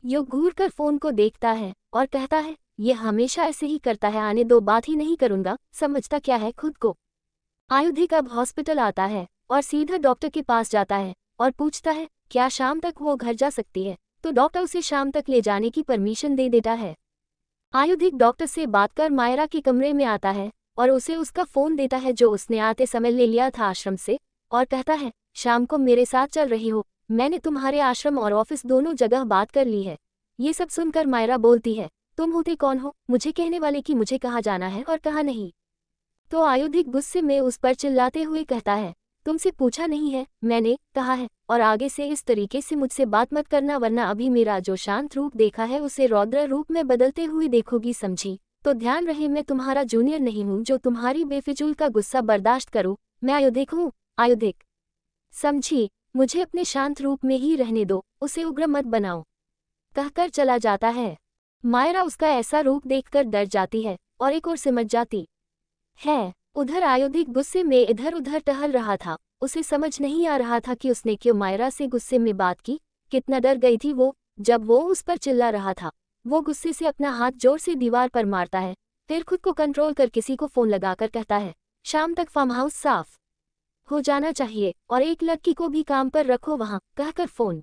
यो घूर कर फोन को देखता है और कहता है, ये हमेशा ऐसे ही करता है, आने दो, बात ही नहीं करूंगा, समझता क्या है खुद को। आयुधिक अब हॉस्पिटल आता है और सीधा डॉक्टर के पास जाता है और पूछता है क्या शाम तक वो घर जा सकती है, तो डॉक्टर उसे शाम तक ले जाने की परमिशन दे देता है। आयुधिक डॉक्टर से बात कर मायरा के कमरे में आता है और उसे उसका फोन देता है जो उसने आते समय ले लिया था आश्रम से, और कहता है शाम को मेरे साथ चल रही हो, मैंने तुम्हारे आश्रम और ऑफिस दोनों जगह बात कर ली है। ये सब सुनकर मायरा बोलती है, तुम होते कौन हो मुझे कहने वाले कि मुझे कहाँ जाना है और कहाँ नहीं? तो आयुधिक गुस्से में उस पर चिल्लाते हुए कहता है, तुमसे पूछा नहीं है, मैंने कहा है, और आगे से इस तरीके से मुझसे बात मत करना, वरना अभी मेरा जो शांत रूप देखा है उसे रौद्र रूप में बदलते हुए देखोगी, समझी? तो ध्यान रहे मैं तुम्हारा जूनियर नहीं हूँ जो तुम्हारी बेफिजूल का गुस्सा बर्दाश्त करूँ। मैं आयुधिक हूँ, आयुधिक, समझी? मुझे अपने शांत रूप में ही रहने दो, उसे उग्र मत बनाओ, कहकर चला जाता है। मायरा उसका ऐसा रूप देखकर डर जाती है और एक ओर सिमट जाती है। उधर आयुधिक गुस्से में इधर उधर टहल रहा था, उसे समझ नहीं आ रहा था कि उसने क्यों मायरा से गुस्से में बात की। कितना डर गई थी वो जब वो उस पर चिल्ला रहा था। वो गुस्से से अपना हाथ जोर से दीवार पर मारता है, फिर खुद को कंट्रोल कर किसी को फोन लगाकर कहता है, शाम तक फार्म हाउस साफ हो जाना चाहिए और एक लड़की को भी काम पर रखो वहां, कहकर फोन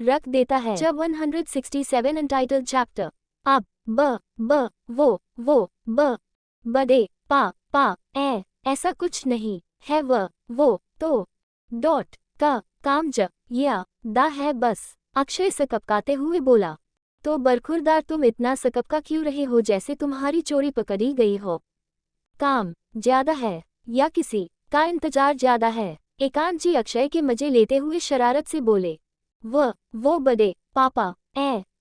रख देता है। जब 167 अनटाइटल्ड चैप्टर। अब वो बड़े पा ऐसा कुछ नहीं है, वो तो डॉट का काम ज या दा है बस। अक्षय सकपकाते हुए बोला, तो बरखुरदार तुम इतना सकपका क्यों रहे हो जैसे तुम्हारी चोरी पकड़ी गई हो? काम ज्यादा है या किसी का इंतजार ज्यादा है? एकांत जी अक्षय के मजे लेते हुए शरारत से बोले, वो बड़े पापा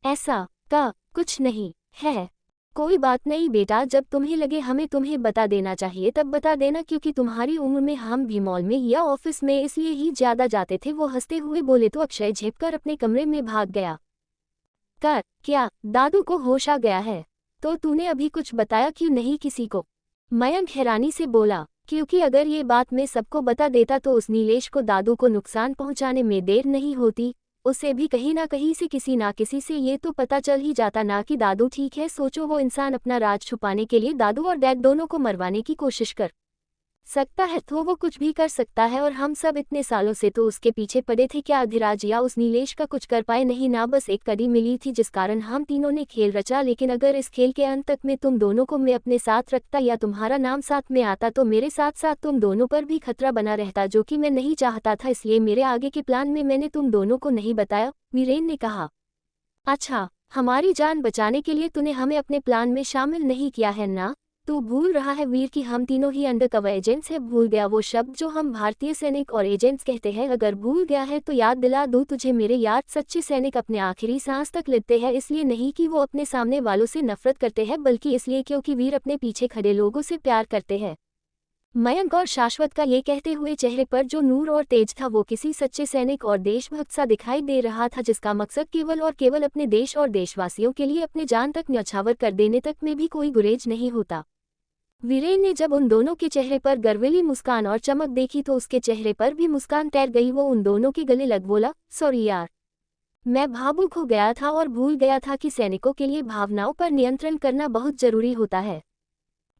ऐसा का कुछ नहीं है। कोई बात नहीं बेटा, जब तुम्हें लगे हमें तुम्हें बता देना चाहिए तब बता देना, क्योंकि तुम्हारी उम्र में हम भी मॉल में या ऑफिस में इसलिए ही ज्यादा जाते थे। वो हंसते हुए बोले तो अक्षय झेपकर अपने कमरे में भाग गया। क्या दादू को होश आ गया है? तो तूने अभी कुछ बताया क्यों नहीं किसी को? मयंक हैरानी से बोला, क्योंकि अगर ये बात मैं सबको बता देता तो उस नीलेश को दादू को नुकसान पहुंचाने में देर नहीं होती। उसे भी कहीं ना कहीं से किसी ना किसी से ये तो पता चल ही जाता ना कि दादू ठीक है। सोचो, वो इंसान अपना राज छुपाने के लिए दादू और डैड दोनों को मरवाने की कोशिश कर सकता है, तो वो कुछ भी कर सकता है। और हम सब इतने सालों से तो उसके पीछे पड़े थे, क्या अधिराज या उस नीलेश का कुछ कर पाए? नहीं ना, बस एक कड़ी मिली थी जिस कारण हम तीनों ने खेल रचा। लेकिन अगर इस खेल के अंत तक में तुम दोनों को मैं अपने साथ रखता या तुम्हारा नाम साथ में आता तो मेरे साथ साथ तुम दोनों पर भी खतरा बना रहता, जो कि मैं नहीं चाहता था। इसलिए मेरे आगे के प्लान में मैंने तुम दोनों को नहीं बताया, वीरेन ने कहा। अच्छा, हमारी जान बचाने के लिए तूने हमें अपने प्लान में शामिल नहीं किया है ना? तू भूल रहा है वीर कि हम तीनों ही अंडरकवर एजेंट्स हैं। भूल गया वो शब्द जो हम भारतीय सैनिक और एजेंट्स कहते हैं? अगर भूल गया है तो याद दिला दूं तुझे मेरे यार, सच्चे सैनिक अपने आखिरी सांस तक लेते हैं, इसलिए नहीं कि वो अपने सामने वालों से नफरत करते हैं, बल्कि इसलिए क्योंकि वीर अपने पीछे खड़े लोगों से प्यार करते हैं। मयंक और शाश्वत का ये कहते हुए चेहरे पर जो नूर और तेज था वो किसी सच्चे सैनिक और देशभक्त सा दिखाई दे रहा था, जिसका मकसद केवल और केवल अपने देश और देशवासियों के लिए अपने जान तक न्यौछावर कर देने तक में भी कोई गुरेज नहीं होता। वीरेन ने जब उन दोनों के चेहरे पर गर्वीली मुस्कान और चमक देखी तो उसके चेहरे पर भी मुस्कान तैर गई। वो उन दोनों के गले लग बोला, सॉरी यार, मैं भावुक हो गया था और भूल गया था कि सैनिकों के लिए भावनाओं पर नियंत्रण करना बहुत जरूरी होता है।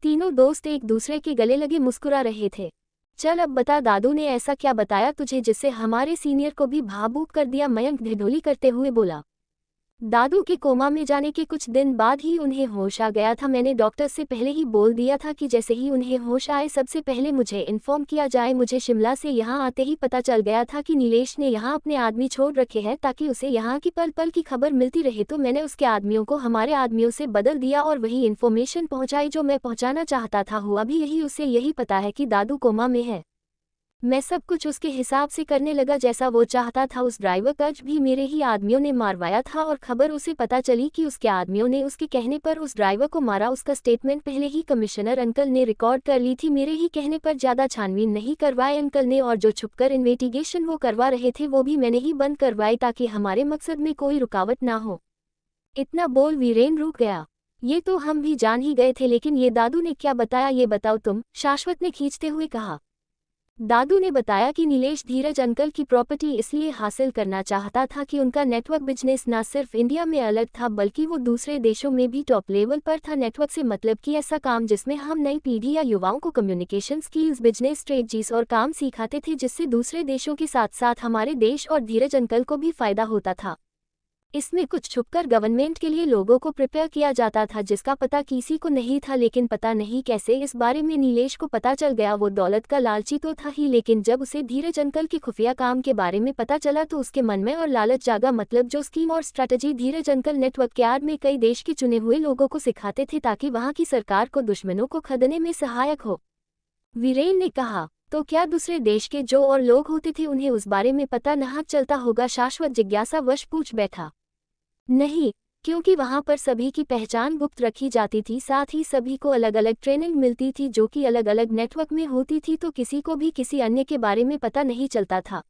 तीनों दोस्त एक दूसरे के गले लगे मुस्कुरा रहे थे। चल अब बता, दादू ने ऐसा क्या बताया तुझे जिससे हमारे सीनियर को भी भावुक कर दिया? मयंक ढिढोली करते हुए बोला, दादू के कोमा में जाने के कुछ दिन बाद ही उन्हें होश आ गया था। मैंने डॉक्टर से पहले ही बोल दिया था कि जैसे ही उन्हें होश आए सबसे पहले मुझे इन्फॉर्म किया जाए। मुझे शिमला से यहाँ आते ही पता चल गया था कि नीलेश ने यहाँ अपने आदमी छोड़ रखे हैं ताकि उसे यहाँ की पल पल की खबर मिलती रहे, तो मैंने उसके आदमियों को हमारे आदमियों से बदल दिया और वही इन्फॉर्मेशन पहुँचाई जो मैं पहुँचाना चाहता था। हुआ भी यही, उसे यही पता है कि दादू कोमा में है। मैं सब कुछ उसके हिसाब से करने लगा जैसा वो चाहता था। उस ड्राइवर का भी मेरे ही आदमियों ने मारवाया था और खबर उसे पता चली कि उसके आदमियों ने उसके कहने पर उस ड्राइवर को मारा। उसका स्टेटमेंट पहले ही कमिश्नर अंकल ने रिकॉर्ड कर ली थी। मेरे ही कहने पर ज़्यादा छानबीन नहीं करवाए अंकल ने, और जो छुपकर इन्वेस्टिगेशन वो करवा रहे थे वो भी मैंने ही बंद करवाई ताकि हमारे मकसद में कोई रुकावट ना हो। इतना बोल वीरेन रुक गया। ये तो हम भी जान ही गए थे, लेकिन ये दादू ने क्या बताया ये बताओ तुम, शाश्वत ने खींचते हुए कहा। दादू ने बताया कि नीलेश धीरज अंकल की प्रॉपर्टी इसलिए हासिल करना चाहता था कि उनका नेटवर्क बिजनेस न सिर्फ इंडिया में अलग था बल्कि वो दूसरे देशों में भी टॉप लेवल पर था। नेटवर्क से मतलब कि ऐसा काम जिसमें हम नई पीढ़ी या युवाओं को कम्युनिकेशन स्किल्स, बिजनेस स्ट्रेटजीज और काम सिखाते थे, जिससे दूसरे देशों के साथ साथ हमारे देश और धीरज अंकल को भी फायदा होता था। इसमें कुछ छुपकर गवर्नमेंट के लिए लोगों को प्रिपेयर किया जाता था जिसका पता किसी को नहीं था, लेकिन पता नहीं कैसे इस बारे में नीलेश को पता चल गया। वो दौलत का लालची तो था ही, लेकिन जब उसे धीरज अंकल के खुफिया काम के बारे में पता चला तो उसके मन में और लालच जागा। मतलब जो स्कीम और स्ट्रैटेजी धीरज अंकल नेटवर्क के आड़ में कई देश के चुने हुए लोगों को सिखाते थे ताकि वहां की सरकार को दुश्मनों को खदेड़ने में सहायक हो। वीरेन ने कहा, तो क्या दूसरे देश के जो और लोग होते थे उन्हें उस बारे में पता नहीं चलता होगा? शाश्वत जिज्ञासावश पूछ बैठा। नहीं, क्योंकि वहां पर सभी की पहचान गुप्त रखी जाती थी, साथ ही सभी को अलग अलग ट्रेनिंग मिलती थी जो कि अलग अलग नेटवर्क में होती थी, तो किसी को भी किसी अन्य के बारे में पता नहीं चलता था।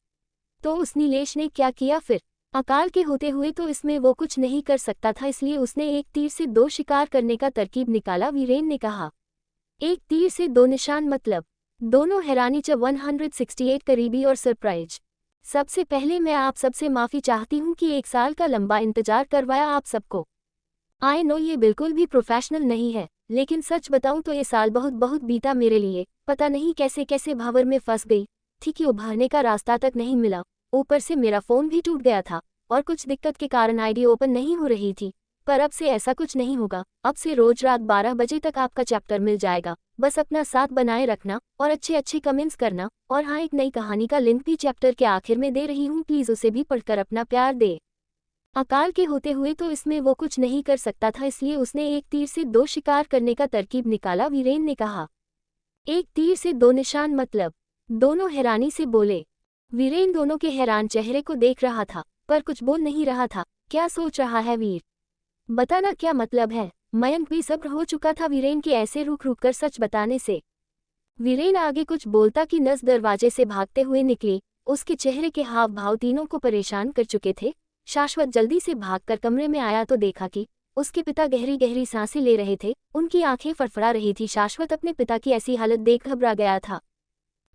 तो उस नीलेश ने क्या किया फिर? अकाल के होते हुए तो इसमें वो कुछ नहीं कर सकता था, इसलिए उसने एक तीर से दो शिकार करने का तरकीब निकाला। वीरेन ने कहा। एक तीर से दो निशान मतलब? दोनों हैरानी 168 करीबी और सरप्राइज। सबसे पहले मैं आप सबसे माफ़ी चाहती हूँ कि एक साल का लंबा इंतजार करवाया आप सबको। आई नो ये बिल्कुल भी प्रोफेशनल नहीं है, लेकिन सच बताऊँ तो ये साल बहुत बहुत बीता मेरे लिए। पता नहीं कैसे कैसे भंवर में फंस गई थी कि उभरने का रास्ता तक नहीं मिला। ऊपर से मेरा फ़ोन भी टूट गया था और कुछ दिक्कत के कारण आईडी ओपन नहीं हो रही थी। पर अब से ऐसा कुछ नहीं होगा। अब से रोज रात 12 बजे तक आपका चैप्टर मिल जाएगा। बस अपना साथ बनाए रखना और अच्छे अच्छे कमेंट्स करना। और हाँ, एक नई कहानी का लिंक भी चैप्टर के आखिर में दे रही हूँ, प्लीज़ उसे भी पढ़कर अपना प्यार दे। अकाल के होते हुए तो इसमें वो कुछ नहीं कर सकता था, इसलिए उसने एक तीर से दो शिकार करने का तरकीब निकाला। वीरेन ने कहा। एक तीर से दो निशान मतलब? दोनों हैरानी से बोले। वीरेन दोनों के हैरान चेहरे को देख रहा था पर कुछ बोल नहीं रहा था। क्या सोच रहा है वीर? बताना क्या मतलब है? मयंक भी सब्र हो चुका था वीरेन के ऐसे रुक रुक कर सच बताने से। वीरेन आगे कुछ बोलता कि नस दरवाजे से भागते हुए निकली। उसके चेहरे के हाव भाव तीनों को परेशान कर चुके थे। शाश्वत जल्दी से भागकर कमरे में आया तो देखा कि उसके पिता गहरी गहरी सांसें ले रहे थे। उनकी आंखें फड़फड़ा रही थी। शाश्वत अपने पिता की ऐसी हालत देख घबरा गया था।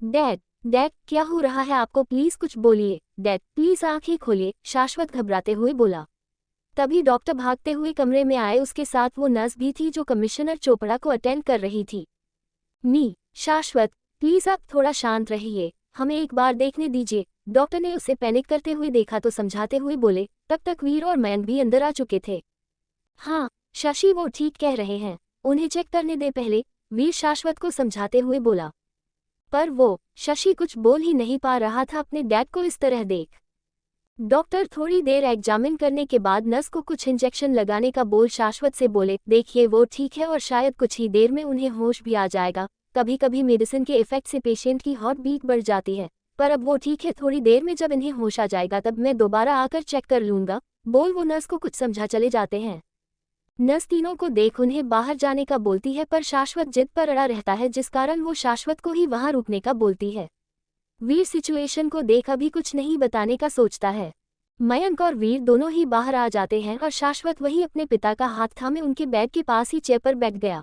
डैड, डैड क्या हो रहा है आपको? प्लीज कुछ बोलिए। डैड प्लीज आंखें खोलिए, शाश्वत घबराते हुए बोला। तभी डॉक्टर भागते हुए कमरे में आए। उसके साथ वो नर्स भी थी जो कमिश्नर चोपड़ा को अटेंड कर रही थी। शाश्वत प्लीज आप थोड़ा शांत रहिए, हमें एक बार देखने दीजिए। डॉक्टर ने उसे पैनिक करते हुए देखा तो समझाते हुए बोले। तब तक वीर और मयंक भी अंदर आ चुके थे। हाँ शशि, वो ठीक कह रहे हैं, उन्हें चेक करने दे पहले, वीर शाश्वत को समझाते हुए बोला। पर वो शशि कुछ बोल ही नहीं पा रहा था अपने डैड को इस तरह देख। डॉक्टर थोड़ी देर एग्जामिन करने के बाद नर्स को कुछ इंजेक्शन लगाने का बोल शाश्वत से बोले। देखिए वो ठीक है और शायद कुछ ही देर में उन्हें होश भी आ जाएगा। कभी कभी मेडिसिन के इफेक्ट से पेशेंट की हार्ट बीट बढ़ जाती है, पर अब वो ठीक है। थोड़ी देर में जब इन्हें होश आ जाएगा तब मैं दोबारा आकर चेक कर लूँगा। बोल वो नर्स को कुछ समझा चले जाते हैं। नर्स तीनों को देख उन्हें बाहर जाने का बोलती है पर शाश्वत जिद पर अड़ा रहता है, जिस कारण वो शाश्वत को ही वहां रुकने का बोलती है। वीर सिचुएशन को देख अभी कुछ नहीं बताने का सोचता है। मयंक और वीर दोनों ही बाहर आ जाते हैं और शाश्वत वही अपने पिता का हाथ थामे उनके बेड के पास ही चेयर पर बैठ गया।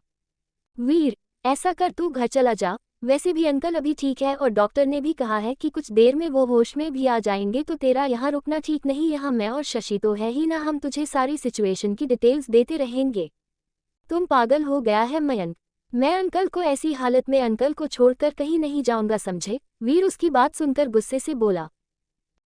वीर ऐसा कर, तू घर चला जा। वैसे भी अंकल अभी ठीक है और डॉक्टर ने भी कहा है कि कुछ देर में वो होश में भी आ जाएंगे, तो तेरा यहाँ रुकना ठीक नहीं। यहाँ मैं और शशि तो है ही ना, हम तुझे सारी सिचुएशन की डिटेल्स देते रहेंगे। तुम पागल हो गया है मयंक? मैं अंकल को ऐसी हालत में अंकल को छोड़कर कहीं नहीं जाऊंगा, समझे? वीर उसकी बात सुनकर गुस्से से बोला।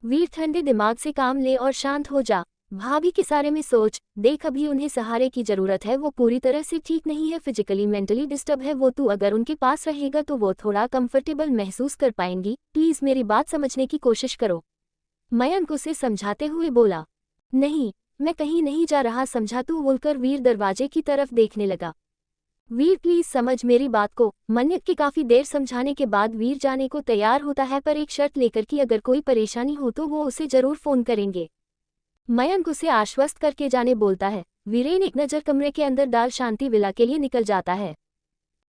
वीर ठंडे दिमाग से काम ले और शांत हो जा। भाभी के सारे में सोच। देख अभी उन्हें सहारे की जरूरत है, वो पूरी तरह से ठीक नहीं है, फिजिकली मेंटली डिस्टर्ब है वो। तू अगर उनके पास रहेगा तो वो थोड़ा कंफर्टेबल महसूस कर पाएंगी। प्लीज मेरी बात समझने की कोशिश करो। मयंक उसे समझाते हुए बोला। नहीं मैं कहीं नहीं जा रहा, समझा तू, बोलकर वीर दरवाजे की तरफ देखने लगा। वीर प्लीज समझ मेरी बात को। मन्यक के काफी देर समझाने के बाद वीर जाने को तैयार होता है, पर एक शर्त लेकर कि अगर कोई परेशानी हो तो वो उसे जरूर फोन करेंगे। मयंक उसे आश्वस्त करके जाने बोलता है। वीरेन एक नज़र कमरे के अंदर डाल शांति विला के लिए निकल जाता है।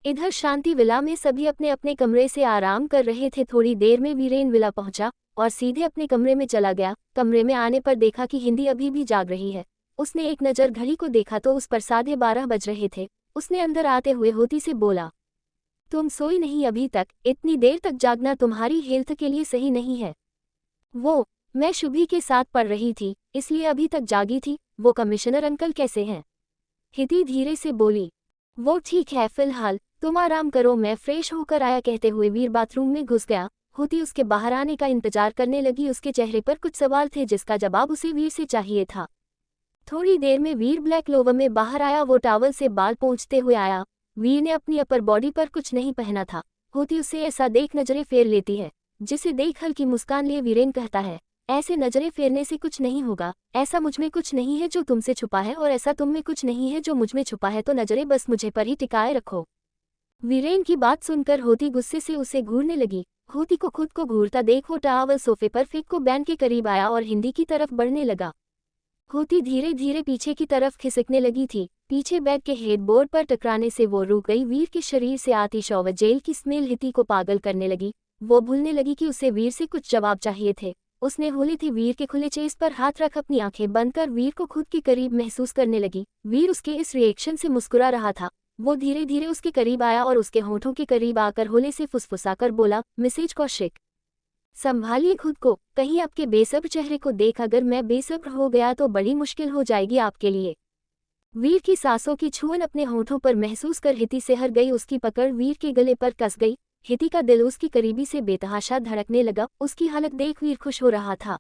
इधर शांति विला में सभी अपने अपने कमरे से आराम कर रहे थे। थोड़ी देर में वीरेन विला पहुंचा और सीधे अपने कमरे में चला गया। कमरे में आने पर देखा कि हिंदी अभी भी जाग रही है। उसने एक नज़र घड़ी को देखा तो उस पर 12:30 बज रहे थे। उसने अंदर आते हुए होती से बोला, तुम सोई नहीं अभी तक? इतनी देर तक जागना तुम्हारी हेल्थ के लिए सही नहीं है। मैं शुभी के साथ पढ़ रही थी, इसलिए अभी तक जागी थी। वो कमिश्नर अंकल कैसे हैं? हिती धीरे से बोली। वो ठीक है, फिलहाल तुम आराम करो, मैं फ्रेश होकर आया। कहते हुए वीर बाथरूम में घुस गया। होती उसके बाहर आने का इंतजार करने लगी। उसके चेहरे पर कुछ सवाल थे जिसका जवाब उसे वीर से चाहिए था। थोड़ी देर में वीर ब्लैक लोवर में बाहर आया। वो टॉवल से बाल पोंछते हुए आया। वीर ने अपनी अपर बॉडी पर कुछ नहीं पहना था। होती उसे ऐसा देख नजरें फेर लेती है, जिसे देख हल्की मुस्कान लिए वीरेन कहता है, ऐसे नजरें फेरने से कुछ नहीं होगा। ऐसा मुझ में कुछ नहीं है जो तुमसे छुपा है, और ऐसा तुम में कुछ नहीं है जो मुझ में छुपा है, तो नजरें बस मुझे पर ही टिकाए रखो। वीरेन की बात सुनकर होती गुस्से से उसे घूरने लगी। होती को खुद को घूरता देख वो टॉवल सोफे पर फेंक को बैन के करीब आया और हिंदी की तरफ बढ़ने लगा। होती धीरे धीरे पीछे की तरफ खिसकने लगी थी। पीछे बैग के हेडबोर्ड पर टकराने से वो रुक गई। वीर के शरीर से आती शौव जेल की स्मेल हिती को पागल करने लगी। वो भूलने लगी कि उसे वीर से कुछ जवाब चाहिए थे। उसने होली थी वीर के खुले चेस्ट पर हाथ रख अपनी आंखें बंद कर वीर को खुद के करीब महसूस करने लगी। वीर उसके इस रिएक्शन से मुस्कुरा रहा था। वो धीरे धीरे उसके करीब आया और उसके होठों के करीब आकर होले से फुसफुसाकर बोला, मिसेज कौशिक, संभालिए खुद को, कहीं आपके बेसब्र चेहरे को देख अगर मैं बेसब्र हो गया तो बड़ी मुश्किल हो जाएगी आपके लिए। वीर की सांसों की छुअन अपने होठों पर महसूस कर हिती से हर गई। उसकी पकड़ वीर के गले पर कस गई। हिती का दिल उसकी करीबी से बेतहाशा धड़कने लगा। उसकी हालत देख वीर खुश हो रहा था।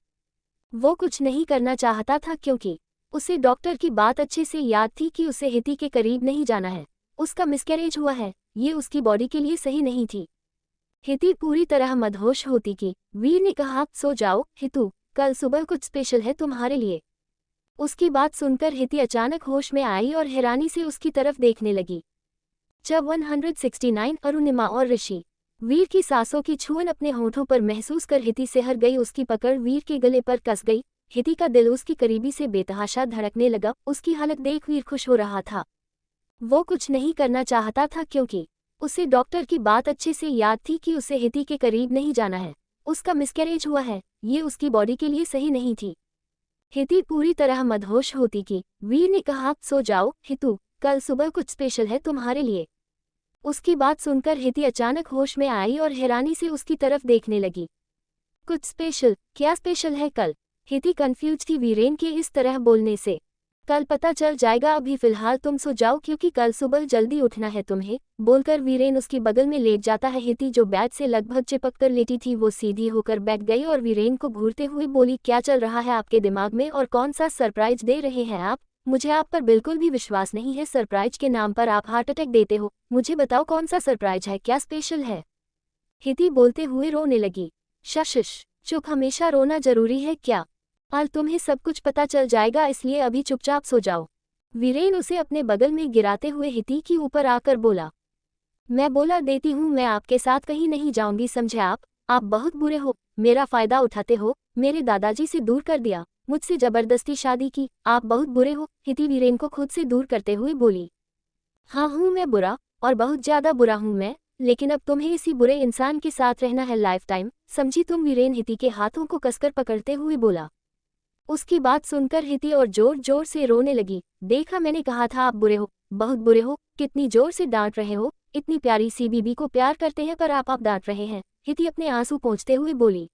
वो कुछ नहीं करना चाहता था, क्योंकि उसे डॉक्टर की बात अच्छे से याद थी कि उसे हिती के करीब नहीं जाना है। उसका मिसकैरेज हुआ है, ये उसकी बॉडी के लिए सही नहीं थी। हिती पूरी तरह मदहोश होती कि वीर ने कहा, सो जाओ हितू, कल सुबह कुछ स्पेशल है तुम्हारे लिए। उसकी बात सुनकर हिती अचानक होश में आई और हैरानी से उसकी तरफ देखने लगी। जब 169 अरुणिमा और ऋषि। वीर की सांसों की छुअन अपने होठों पर महसूस कर हिती से हर गई। उसकी पकड़ वीर के गले पर कस गई। हिती का दिल उसकी करीबी से बेतहाशा धड़कने लगा। उसकी हालत देख वीर खुश हो रहा था। वो कुछ नहीं करना चाहता था, क्योंकि उसे डॉक्टर की बात अच्छे से याद थी कि उसे हिती के करीब नहीं जाना है। उसका मिसकैरेज हुआ है, ये उसकी बॉडी के लिए सही नहीं थी। हिती पूरी तरह मदहोश होती कि वीर ने कहा, सो जाओ हितू, कल सुबह कुछ स्पेशल है तुम्हारे लिए। उसकी बात सुनकर हिती अचानक होश में आई और हैरानी से उसकी तरफ देखने लगी। कुछ स्पेशल? क्या स्पेशल है कल? हिती कंफ्यूज थी वीरेन के इस तरह बोलने से। कल पता चल जाएगा, अभी फिलहाल तुम सो जाओ क्योंकि कल सुबह जल्दी उठना है तुम्हें, बोलकर वीरेन उसकी बगल में लेट जाता है। हिती जो बेड से लगभग चिपक कर लेटी थी वो सीधी होकर बैठ गई और वीरेन को घूरते हुए बोली, क्या चल रहा है आपके दिमाग में और कौन सा सरप्राइज दे रहे हैं आप? मुझे आप पर बिल्कुल भी विश्वास नहीं है। सरप्राइज के नाम पर आप हार्ट अटैक देते हो। मुझे बताओ कौन सा सरप्राइज है, क्या स्पेशल है? हिती बोलते हुए रोने लगी। शशिश चुप, हमेशा रोना जरूरी है क्या? और तुम्हें सब कुछ पता चल जाएगा, इसलिए अभी चुपचाप सो जाओ। वीरेन उसे अपने बगल में गिराते हुए हिती की ऊपर आकर बोला, मैं बोला देती हूँ मैं आपके साथ कहीं नहीं जाऊंगी, समझे आप बहुत बुरे हो, मेरा फायदा उठाते हो, मेरे दादाजी से दूर कर दिया, मुझसे जबरदस्ती शादी की, आप बहुत बुरे हो। हिती वीरेन को खुद से दूर करते हुए बोली, हाँ हूँ मैं बुरा, और बहुत ज्यादा बुरा हूँ मैं, लेकिन अब तुम्हें इसी बुरे इंसान के साथ रहना है लाइफ टाइम, समझी तुम? वीरेन हिती के हाथों को कसकर पकड़ते हुए बोला। उसकी बात सुनकर हिती और जोर जोर से रोने लगी। देखा, मैंने कहा था आप बुरे हो, बहुत बुरे हो, कितनी जोर से डांट रहे हो, इतनी प्यारी सी बीबी को प्यार करते हैं पर आप डांट रहे हैं। हिती अपने आंसू पोंछते हुए बोली।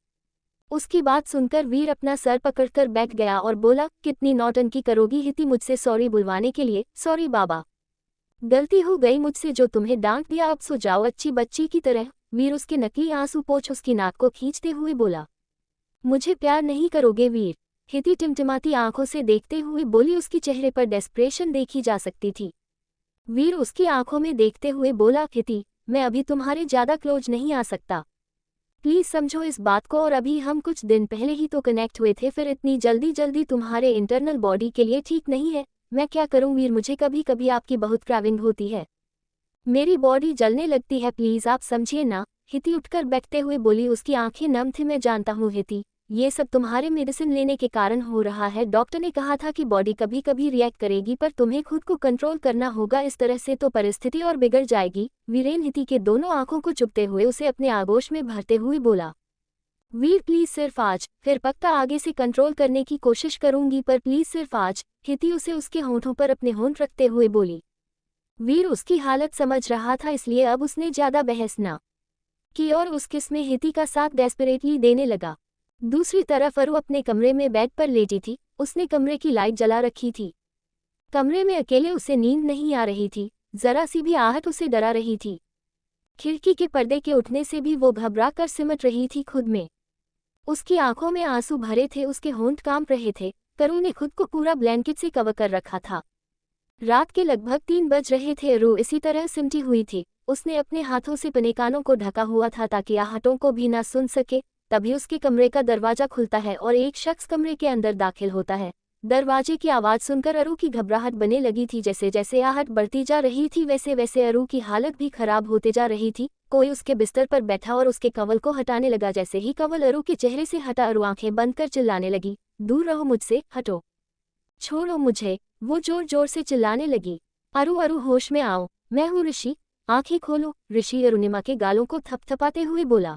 उसकी बात सुनकर वीर अपना सर पकड़कर बैठ गया और बोला, कितनी नौटंकी करोगी हिती मुझसे सॉरी बुलवाने के लिए? सॉरी बाबा, गलती हो गई मुझसे जो तुम्हें डांट दिया, अब सो जाओ अच्छी बच्ची की तरह। वीर उसके नकली आंसू पोंछ उसकी नाक को खींचते हुए बोला, मुझे प्यार नहीं करोगे वीर? हिती टिमटिमाती आंखों से देखते हुए बोली। उसकी चेहरे पर डेस्परेशन देखी जा सकती थी। वीर उसकी आंखों में देखते हुए बोला, हिती मैं अभी तुम्हारे ज्यादा क्लोज नहीं आ सकता, प्लीज समझो इस बात को, और अभी हम कुछ दिन पहले ही तो कनेक्ट हुए थे, फिर इतनी जल्दी तुम्हारे इंटरनल बॉडी के लिए ठीक नहीं है। मैं क्या करूं वीर, मुझे कभी कभी आपकी बहुत क्राविंग होती है। मेरी बॉडी जलने लगती है, प्लीज आप समझिए ना। हिति उठकर बैठते हुए बोली। उसकी आंखें नम थी। मैं जानता हूँ हिति, ये सब तुम्हारे मेडिसिन लेने के कारण हो रहा है। डॉक्टर ने कहा था कि बॉडी कभी कभी रिएक्ट करेगी, पर तुम्हें खुद को कंट्रोल करना होगा, इस तरह से तो परिस्थिति और बिगड़ जाएगी। वीरेन हिति के दोनों आंखों को चुभते हुए उसे अपने आगोश में भरते हुए बोला। वीर प्लीज सिर्फ आज, फिर पक्का आगे से कंट्रोल करने की कोशिश करूंगी, पर प्लीज सिर्फ आज। हिति उसे उसके होंठों पर अपने होंठ रखते हुए बोली। वीर उसकी हालत समझ रहा था, इसलिए अब उसने ज्यादा बहस न की और उस किस में हिति का साथ डेस्परेटली देने लगा। दूसरी तरफ अरु अपने कमरे में बेड पर लेटी थी। उसने कमरे की लाइट जला रखी थी। कमरे में अकेले उसे नींद नहीं आ रही थी। जरा सी भी आहट उसे डरा रही थी। खिड़की के पर्दे के उठने से भी वो घबरा कर सिमट रही थी खुद में। उसकी आंखों में आंसू भरे थे, उसके होंठ कांप रहे थे। अरु ने खुद को पूरा ब्लैंकेट से कवर कर रखा था। रात के लगभग 3 बज रहे थे। अरु इसी तरह सिमटी हुई थी। उसने अपने हाथों से अपने कानों को ढका हुआ था ताकि आहटों को भी ना सुन सके। तभी उसके कमरे का दरवाजा खुलता है और एक शख्स कमरे के अंदर दाखिल होता है। दरवाजे की आवाज़ सुनकर अरु की घबराहट बनने लगी थी। जैसे जैसे आहट बढ़ती जा रही थी वैसे वैसे अरु की हालत भी खराब होते जा रही थी। कोई उसके बिस्तर पर बैठा और उसके कवल को हटाने लगा। जैसे ही कवल अरु के चेहरे से हटा, अरु आंखें बंद कर चिल्लाने लगी, दूर रहो मुझसे, हटो, छोड़ो मुझे। वो जोर जोर से चिल्लाने लगी। अरु अरु होश में आओ, मैं हूँ ऋषि, आंखें खोलो। ऋषि अरुणिमा के गालों को थपथपाते हुए बोला।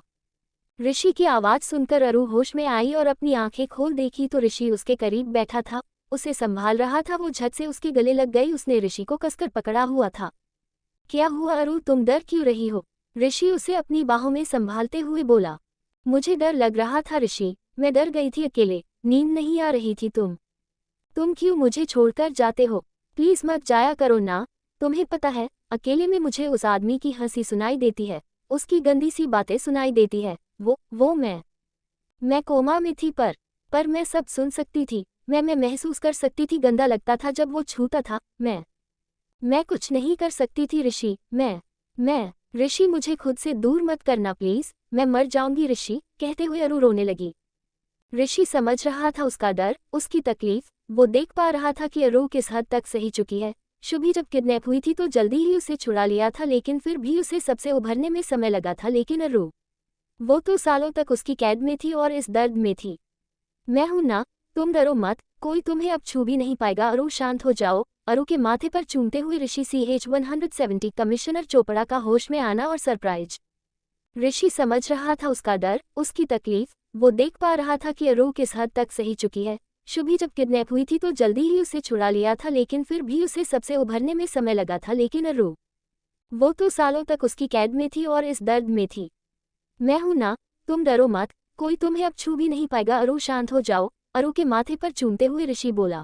ऋषि की आवाज सुनकर अरु होश में आई और अपनी आंखें खोल देखी तो ऋषि उसके करीब बैठा था, उसे संभाल रहा था। वो झट से उसके गले लग गई। उसने ऋषि को कसकर पकड़ा हुआ था। क्या हुआ अरु, तुम डर क्यों रही हो? ऋषि उसे अपनी बाहों में संभालते हुए बोला। मुझे डर लग रहा था ऋषि, मैं डर गई थी अकेले, नींद नहीं आ रही थी। तुम क्यों मुझे छोड़कर जाते हो? प्लीज मत जाया करो ना। तुम्हें पता है, अकेले में मुझे उस आदमी की हंसी सुनाई देती है, उसकी गंदी सी बातें सुनाई देती है। वो मैं कोमा में थी, पर मैं सब सुन सकती थी। मैं महसूस कर सकती थी। गंदा लगता था जब वो छूता था। मैं कुछ नहीं कर सकती थी ऋषि। मैं ऋषि, मुझे खुद से दूर मत करना प्लीज, मैं मर जाऊंगी ऋषि, कहते हुए अरु रोने लगी। ऋषि समझ रहा था उसका डर, उसकी तकलीफ। वो देख पा रहा था कि अरु किस हद तक सही चुकी है। शुभी जब किडनैप हुई थी तो जल्दी ही उसे छुड़ा लिया था, लेकिन फिर भी उसे सबसे उभरने में समय लगा था। लेकिन अरु, वो तो सालों तक उसकी कैद में थी और इस दर्द में थी। मैं हूं ना, तुम डरो मत, कोई तुम्हें अब छू भी नहीं पाएगा। अरु शांत हो जाओ। अरु के माथे पर चूमते हुए ऋषि CH-170 कमिश्नर चोपड़ा का होश में आना और सरप्राइज। ऋषि समझ रहा था उसका डर, उसकी तकलीफ। वो देख पा रहा था कि अरु किस हद तक सही चुकी है। शुभी जब किडनैप हुई थी तो जल्दी ही उसे छुड़ा लिया था, लेकिन फिर भी उसे सबसे उभरने में समय लगा था। लेकिन अरु, वो तो सालों तक उसकी कैद में थी और इस दर्द में थी। मैं हूं ना, तुम डरो मत, कोई तुम्हें अब छू भी नहीं पाएगा। अरु शांत हो जाओ। अरु के माथे पर चूमते हुए ऋषि बोला।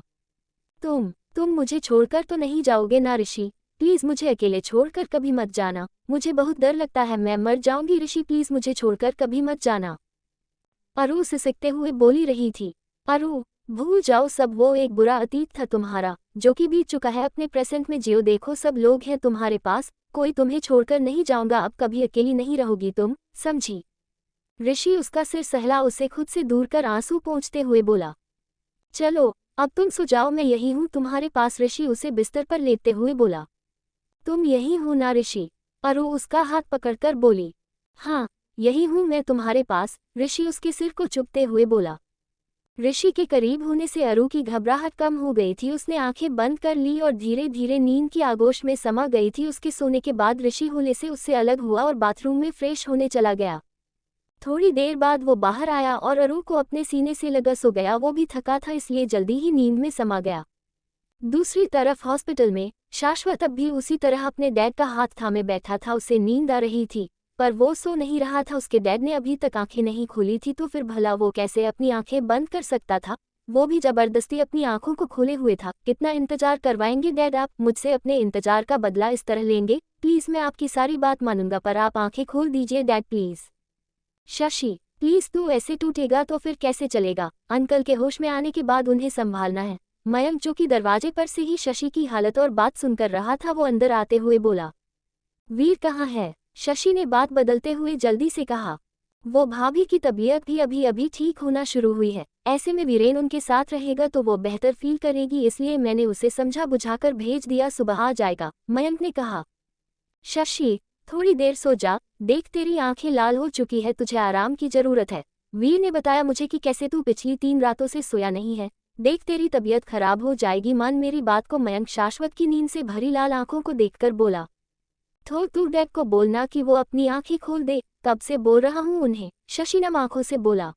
तुम मुझे छोड़कर तो नहीं जाओगे ना ऋषि? प्लीज मुझे अकेले छोड़कर कभी मत जाना, मुझे बहुत डर लगता है, मैं मर जाऊंगी ऋषि, प्लीज मुझे छोड़कर कभी मत जाना। अरु सिसकते हुए बोली रही थी। अरु, भूल जाओ सब, वो एक बुरा अतीत था तुम्हारा जो कि बीत चुका है। अपने प्रेजेंट में जियो, देखो सब लोग हैं तुम्हारे पास, कोई तुम्हें छोड़कर नहीं जाऊंगा, अब कभी अकेली नहीं रहोगी तुम, समझी? ऋषि उसका सिर सहला, उसे खुद से दूर कर आंसू पोंछते हुए बोला। चलो अब तुम सो जाओ, मैं यही हूँ तुम्हारे पास। ऋषि उसे बिस्तर पर लेटते हुए बोला। तुम यही हो ना ऋषि? अरु उसका हाथ पकड़कर बोली। हाँ, यही हूँ मैं तुम्हारे पास, ऋषि उसके सिर को चुभते हुए बोला। ऋषि के करीब होने से अरु की घबराहट कम हो गई थी। उसने आंखें बंद कर ली और धीरे धीरे नींद की आगोश में समा गई थी। उसके सोने के बाद ऋषि होने से उससे अलग हुआ और बाथरूम में फ्रेश होने चला गया। थोड़ी देर बाद वो बाहर आया और अरु को अपने सीने से लगा सो गया। वो भी थका था, इसलिए जल्दी ही नींद में समा गया। दूसरी तरफ हॉस्पिटल में शाश्वत अब भी उसी तरह अपने डैड का हाथ थामे बैठा था। उसे नींद आ रही थी, पर वो सो नहीं रहा था। उसके डैड ने अभी तक आंखें नहीं खोली थी, तो फिर भला वो कैसे अपनी आंखें बंद कर सकता था? वो भी जबरदस्ती अपनी आंखों को खोले हुए था। कितना इंतजार करवाएंगे डैड आप मुझसे? अपने इंतजार का बदला इस तरह लेंगे? प्लीज मैं आपकी सारी बात मानूंगा, पर आप आंखें खोल दीजिए डैड प्लीज। शशि प्लीज, तू ऐसे टूटेगा तो फिर कैसे चलेगा? अंकल के होश में आने के बाद उन्हें संभालना है। मयंक, जो कि दरवाजे पर से ही शशि की हालत और बात सुनकर रहा था, वो अंदर आते हुए बोला। वीर कहाँ है? शशि ने बात बदलते हुए जल्दी से कहा। वो भाभी की तबीयत भी अभी अभी ठीक होना शुरू हुई है, ऐसे में वीरेन उनके साथ रहेगा तो वो बेहतर फील करेगी, इसलिए मैंने उसे समझा बुझाकर भेज दिया, सुबह आ जाएगा, मयंक ने कहा। शशि, थोड़ी देर सो जा, देख तेरी आंखें लाल हो चुकी है, तुझे आराम की जरूरत है। वीर ने बताया मुझे कि कैसे तू पिछली 3 रातों से सोया नहीं है। देख तेरी तबीयत खराब हो जाएगी, मान मेरी बात को। मयंक शाश्वत की नींद से भरी लाल आंखों को देखकर बोला। तो तू डैड को बोलना कि वो अपनी आंखें खोल दे, कब से बोल रहा हूँ उन्हें, शशि नम आंखों से बोला।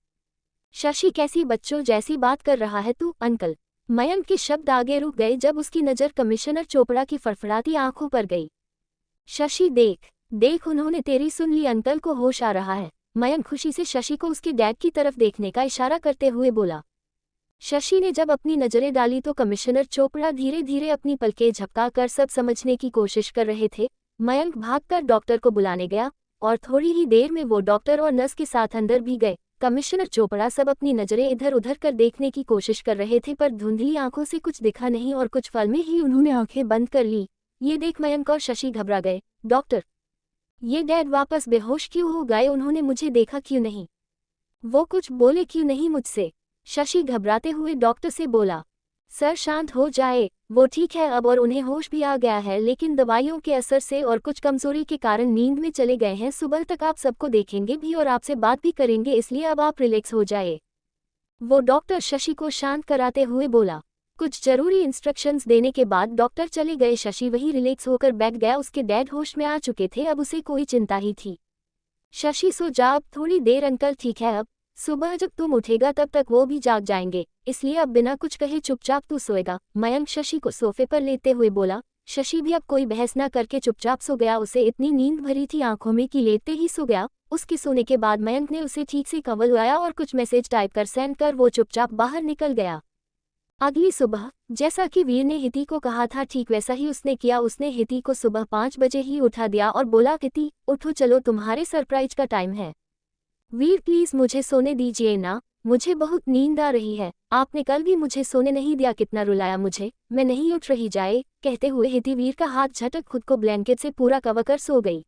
शशि, कैसी बच्चों जैसी बात कर रहा है तू, अंकल। मयंक के शब्द आगे रुक गए जब उसकी नज़र कमिश्नर चोपड़ा की फड़फड़ाती आंखों पर गई। शशि, देख देख, उन्होंने तेरी सुन ली, अंकल को होश आ रहा है। मयंक खुशी से शशि को उसके डैड की तरफ देखने का इशारा करते हुए बोला। शशि ने जब अपनी नजरें डाली तो कमिश्नर चोपड़ा धीरे धीरे अपनी पलकें झपकाकर सब समझने की कोशिश कर रहे थे। मयंक भागकर डॉक्टर को बुलाने गया और थोड़ी ही देर में वो डॉक्टर और नर्स के साथ अंदर भी गए। कमिश्नर चोपड़ा सब अपनी नजरें इधर उधर कर देखने की कोशिश कर रहे थे, पर धुंधली आंखों से कुछ दिखा नहीं और कुछ पल में ही उन्होंने आंखें बंद कर ली। ये देख मयंक और शशि घबरा गए। डॉक्टर, ये डैड वापस बेहोश क्यों हो गए, उन्होंने मुझे देखा क्यों नहीं, वो कुछ बोले क्यों नहीं मुझसे? शशि घबराते हुए डॉक्टर से बोला। सर शांत हो जाए, वो ठीक है अब और उन्हें होश भी आ गया है, लेकिन दवाइयों के असर से और कुछ कमजोरी के कारण नींद में चले गए हैं। सुबह तक आप सबको देखेंगे भी और आपसे बात भी करेंगे, इसलिए अब आप रिलैक्स हो जाए, वो डॉक्टर शशि को शांत कराते हुए बोला। कुछ जरूरी इंस्ट्रक्शंस देने के बाद डॉक्टर चले गए। शशि वही रिलैक्स होकर बैठ गया। उसके डैड होश में आ चुके थे, अब उसे कोई चिंता ही थी। शशि, सो जा अब थोड़ी देर, अंकल ठीक है अब। सुबह जब तुम उठेगा तब तक वो भी जाग जाएंगे, इसलिए अब बिना कुछ कहे चुपचाप तू सोएगा, मयंक शशि को सोफे पर लेते हुए बोला। शशि भी अब कोई बहस न करके चुपचाप सो गया। उसे इतनी नींद भरी थी आंखों में कि लेटते ही सो गया। उसके सोने के बाद मयंक ने उसे ठीक से कवर लगाया और कुछ मैसेज टाइप कर सेंड कर वो चुपचाप बाहर निकल गया। अगली सुबह जैसा कि वीर ने हिति को कहा था ठीक वैसा ही उसने किया। उसने हिति को सुबह 5 बजे ही उठा दिया और बोला, हिति उठो, चलो तुम्हारे सरप्राइज का टाइम है। वीर प्लीज मुझे सोने दीजिए ना, मुझे बहुत नींद आ रही है, आपने कल भी मुझे सोने नहीं दिया, कितना रुलाया मुझे, मैं नहीं उठ रही जाए। कहते हुए हिति वीर का हाथ झटक खुद को ब्लैंकेट से पूरा कवर कर सो गई।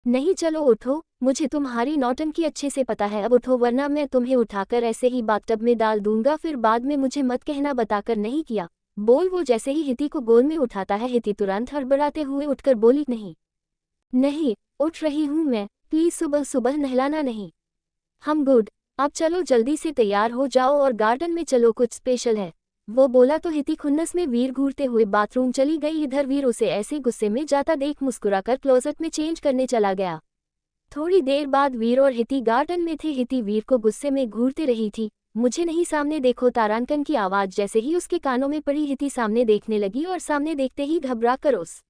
नहीं चलो उठो, मुझे तुम्हारी नौटंकी अच्छे से पता है, अब उठो वरना मैं तुम्हें उठाकर ऐसे ही बाथटब में डाल दूंगा, फिर बाद में मुझे मत कहना बताकर नहीं किया। बोल वो जैसे ही हिति को गोद में उठाता है, हिति तुरंत हड़बड़ाते हुए उठकर बोली, नहीं नहीं उठ रही हूँ मैं, प्लीज सुबह सुबह नहलाना नहीं। हम गुड, अब चलो जल्दी से तैयार हो जाओ और गार्डन में चलो, कुछ स्पेशल है, वो बोला तो हिति खुन्नस में वीर घूरते हुए बाथरूम चली गई। इधर वीर उसे ऐसे गुस्से में जाता देख मुस्कुराकर क्लोजेट में चेंज करने चला गया। थोड़ी देर बाद वीर और हिति गार्डन में थे। हिति वीर को गुस्से में घूरते रही थी। मुझे नहीं, सामने देखो, तारांकन की आवाज जैसे ही उसके कानों में पड़ी, हिति सामने देखने लगी और सामने देखते ही घबरा कर उस